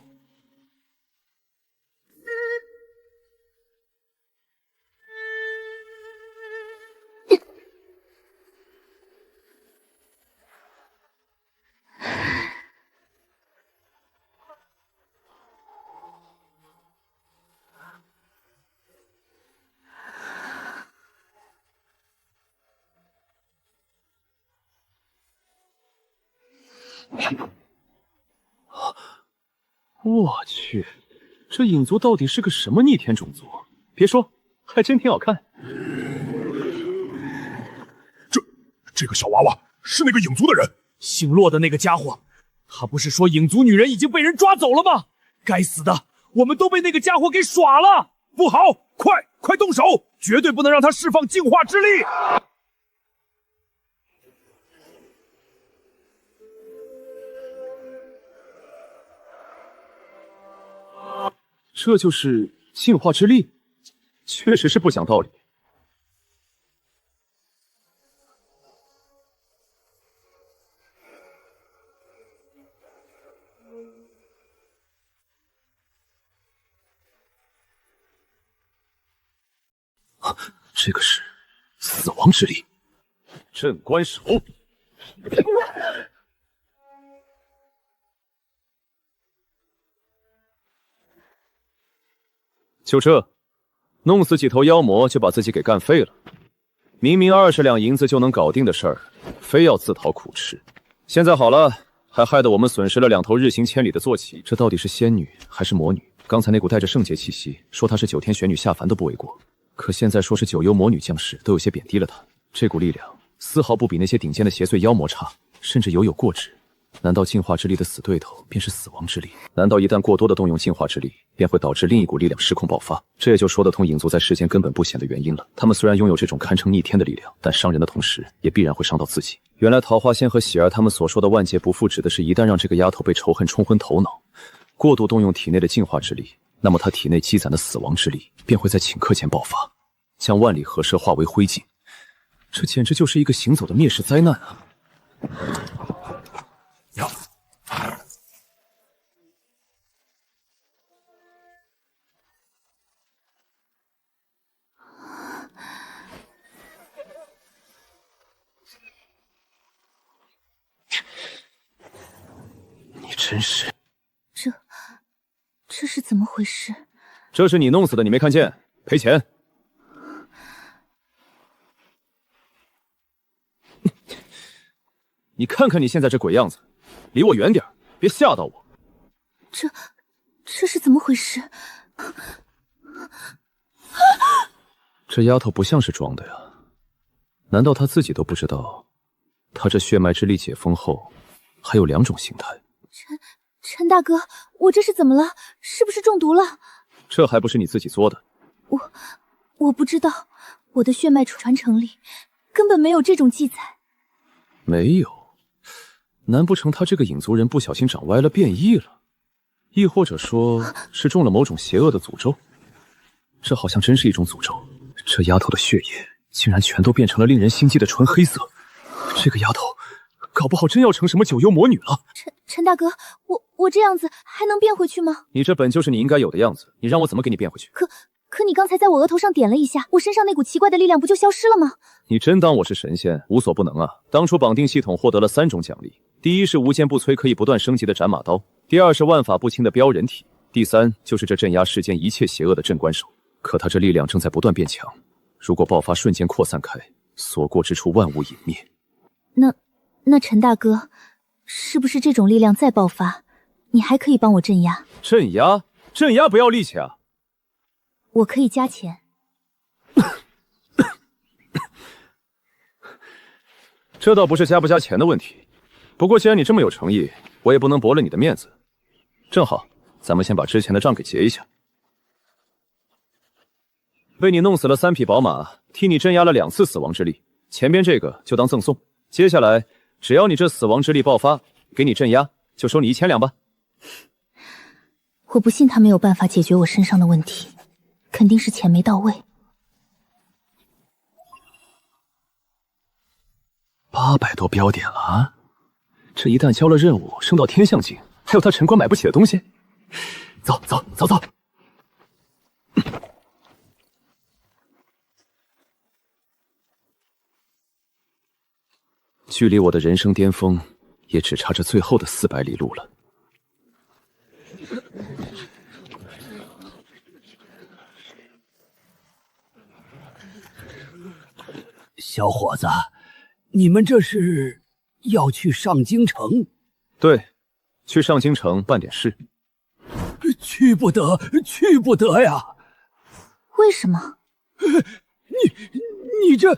我去，这影族到底是个什么逆天种族？别说，还真挺好看。这个小娃娃是那个影族的人，姓洛的那个家伙。他不是说影族女人已经被人抓走了吗？该死的，我们都被那个家伙给耍了！不好，快动手，绝对不能让他释放净化之力！这就是净化之力，确实是不讲道理。这个是死亡之力，镇关手。就这，弄死几头妖魔就把自己给干废了。明明20两银子就能搞定的事儿，非要自讨苦吃。现在好了，还害得我们损失了2头日行千里的坐骑。这到底是仙女还是魔女？刚才那股带着圣洁气息，说她是9天玄女下凡都不为过。可现在说是9幽魔女降世，都有些贬低了她。这股力量丝毫不比那些顶尖的邪祟妖魔差，甚至有过之。难道净化之力的死对头便是死亡之力？难道一旦过多的动用净化之力，便会导致另一股力量失控爆发？这也就说得通影族在世间根本不显的原因了。他们虽然拥有这种堪称逆天的力量，但伤人的同时，也必然会伤到自己。原来桃花仙和喜儿他们所说的万劫不复，指的是一旦让这个丫头被仇恨冲昏头脑，过度动用体内的净化之力，那么她体内积攒的死亡之力便会在顷刻间爆发，将万里河社化为灰烬。这简直就是一个行走的灭世灾难啊！你真是……这是怎么回事？这是你弄死的，你没看见？赔钱！你看看你现在这鬼样子，离我远点，别吓到我。这是怎么回事？这丫头不像是装的呀，难道她自己都不知道，她这血脉之力解封后，还有2种形态？陈大哥，我这是怎么了？是不是中毒了？这还不是你自己作的？我不知道，我的血脉传承里根本没有这种记载。没有？难不成他这个影族人不小心长歪了，变异了？亦或者说是中了某种邪恶的诅咒？这好像真是一种诅咒。这丫头的血液竟然全都变成了令人心悸的纯黑色，这个丫头搞不好真要成什么9幽魔女了。陈大哥，我这样子还能变回去吗？你这本就是你应该有的样子，你让我怎么给你变回去？可你刚才在我额头上点了一下，我身上那股奇怪的力量不就消失了吗？你真当我是神仙，无所不能啊！当初绑定系统获得了3种奖励，第一是无坚不摧可以不断升级的斩马刀，第二是万法不侵的标人体，第3就是这镇压世间一切邪恶的镇关手。可他这力量正在不断变强，如果爆发瞬间扩散开，所过之处万物殒灭。那陈大哥，是不是这种力量再爆发，你还可以帮我镇压？镇压？镇压不要力气啊！我可以加钱。这倒不是加不加钱的问题，不过既然你这么有诚意，我也不能驳了你的面子。正好，咱们先把之前的账给结一下。被你弄死了3匹宝马，替你镇压了2次死亡之力，前边这个就当赠送。接下来，只要你这死亡之力爆发，给你镇压，就收你1000两吧。我不信他没有办法解决我身上的问题，肯定是钱没到位。800多标点了啊！这一旦交了任务，升到天象境，还有他陈官买不起的东西。走走走走。距离我的人生巅峰，也只差这最后的400里路了。小伙子，你们这是要去上京城？对，去上京城办点事。去不得，去不得呀！为什么？你这……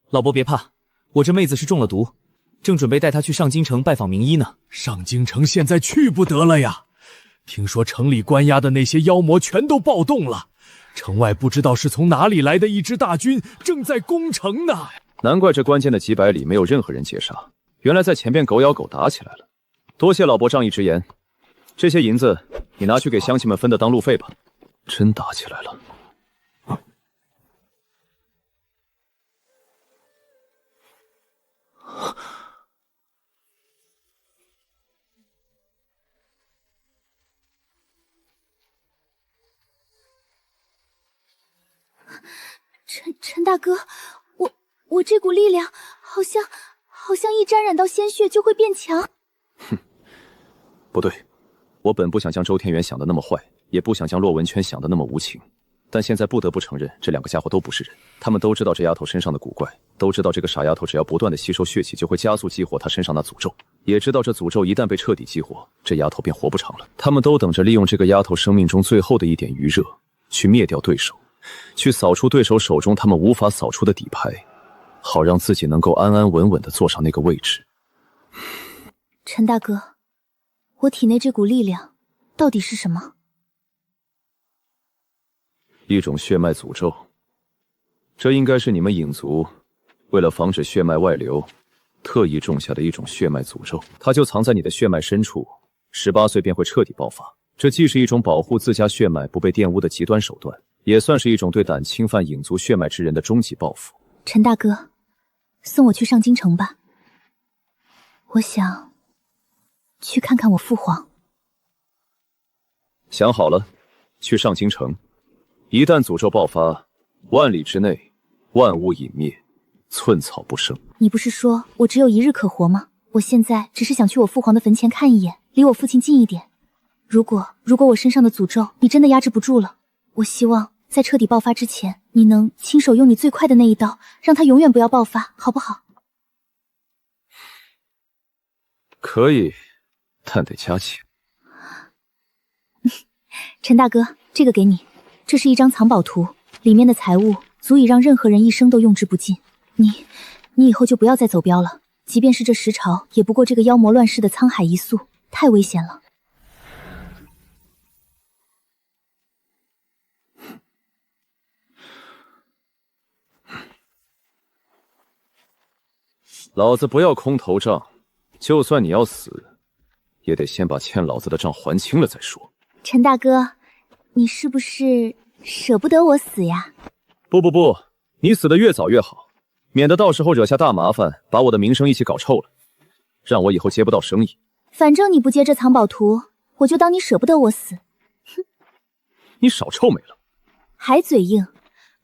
老伯别怕，我这妹子是中了毒，正准备带她去上京城拜访名医呢。上京城现在去不得了呀！听说城里关押的那些妖魔全都暴动了，城外不知道是从哪里来的一支大军，正在攻城呢。难怪这关键的几百里没有任何人截杀，原来在前边狗咬狗打起来了。多谢老伯仗义直言，这些银子你拿去给乡亲们分的当路费吧。真打起来了。陈大哥，我这股力量好像一沾染到鲜血就会变强。哼，不对，我本不想将周天元想的那么坏，也不想将洛文圈想的那么无情，但现在不得不承认，这2个家伙都不是人。他们都知道这丫头身上的古怪，都知道这个傻丫头只要不断的吸收血气，就会加速激活她身上那诅咒，也知道这诅咒一旦被彻底激活，这丫头便活不长了。他们都等着利用这个丫头生命中最后的一点余热，去灭掉对手，去扫除对手手中他们无法扫除的底牌，好让自己能够安安稳稳地坐上那个位置。陈大哥，我体内这股力量到底是什么？一种血脉诅咒，这应该是你们影族为了防止血脉外流，特意种下的一种血脉诅咒。它就藏在你的血脉深处，18岁便会彻底爆发。这既是一种保护自家血脉不被玷污的极端手段，也算是一种对胆侵犯影族血脉之人的终极报复。陈大哥，送我去上京城吧，我想去看看我父皇。想好了，去上京城。一旦诅咒爆发，万里之内万物隐灭，寸草不生。你不是说我只有1日可活吗？我现在只是想去我父皇的坟前看一眼，离我父亲近一点。如果我身上的诅咒你真的压制不住了，我希望在彻底爆发之前，你能亲手用你最快的那一刀，让它永远不要爆发，好不好？可以，但得加钱。陈大哥，这个给你，这是一张藏宝图，里面的财物足以让任何人一生都用之不尽。你以后就不要再走镖了，即便是这10朝，也不过这个妖魔乱世的沧海一粟，太危险了。老子不要空头账，就算你要死，也得先把欠老子的账还清了再说。陈大哥，你是不是舍不得我死呀？不，你死得越早越好，免得到时候惹下大麻烦，把我的名声一起搞臭了，让我以后接不到生意。反正你不接这藏宝图，我就当你舍不得我死。哼，你少臭美了。还嘴硬，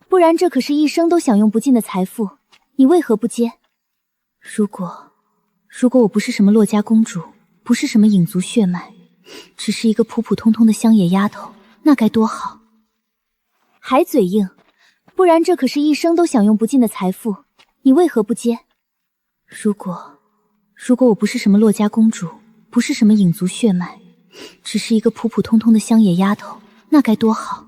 不然这可是一生都享用不尽的财富，你为何不接？如果我不是什么洛家公主，不是什么影族血脉，只是一个普普通通的乡野丫头，那该多好。还嘴硬，不然这可是一生都享用不尽的财富，你为何不接？如果我不是什么洛家公主，不是什么影族血脉，只是一个普普通通的乡野丫头，那该多好。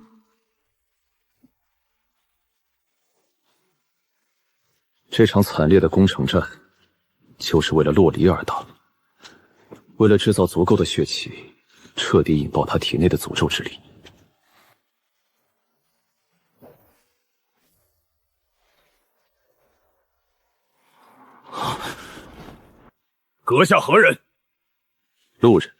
这场惨烈的攻城战，就是为了洛离而打。为了制造足够的血气，彻底引爆他体内的诅咒之力。阁下何人？路人。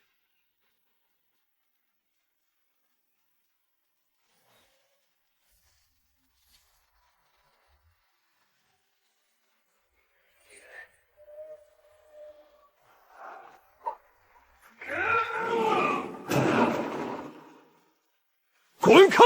滚开！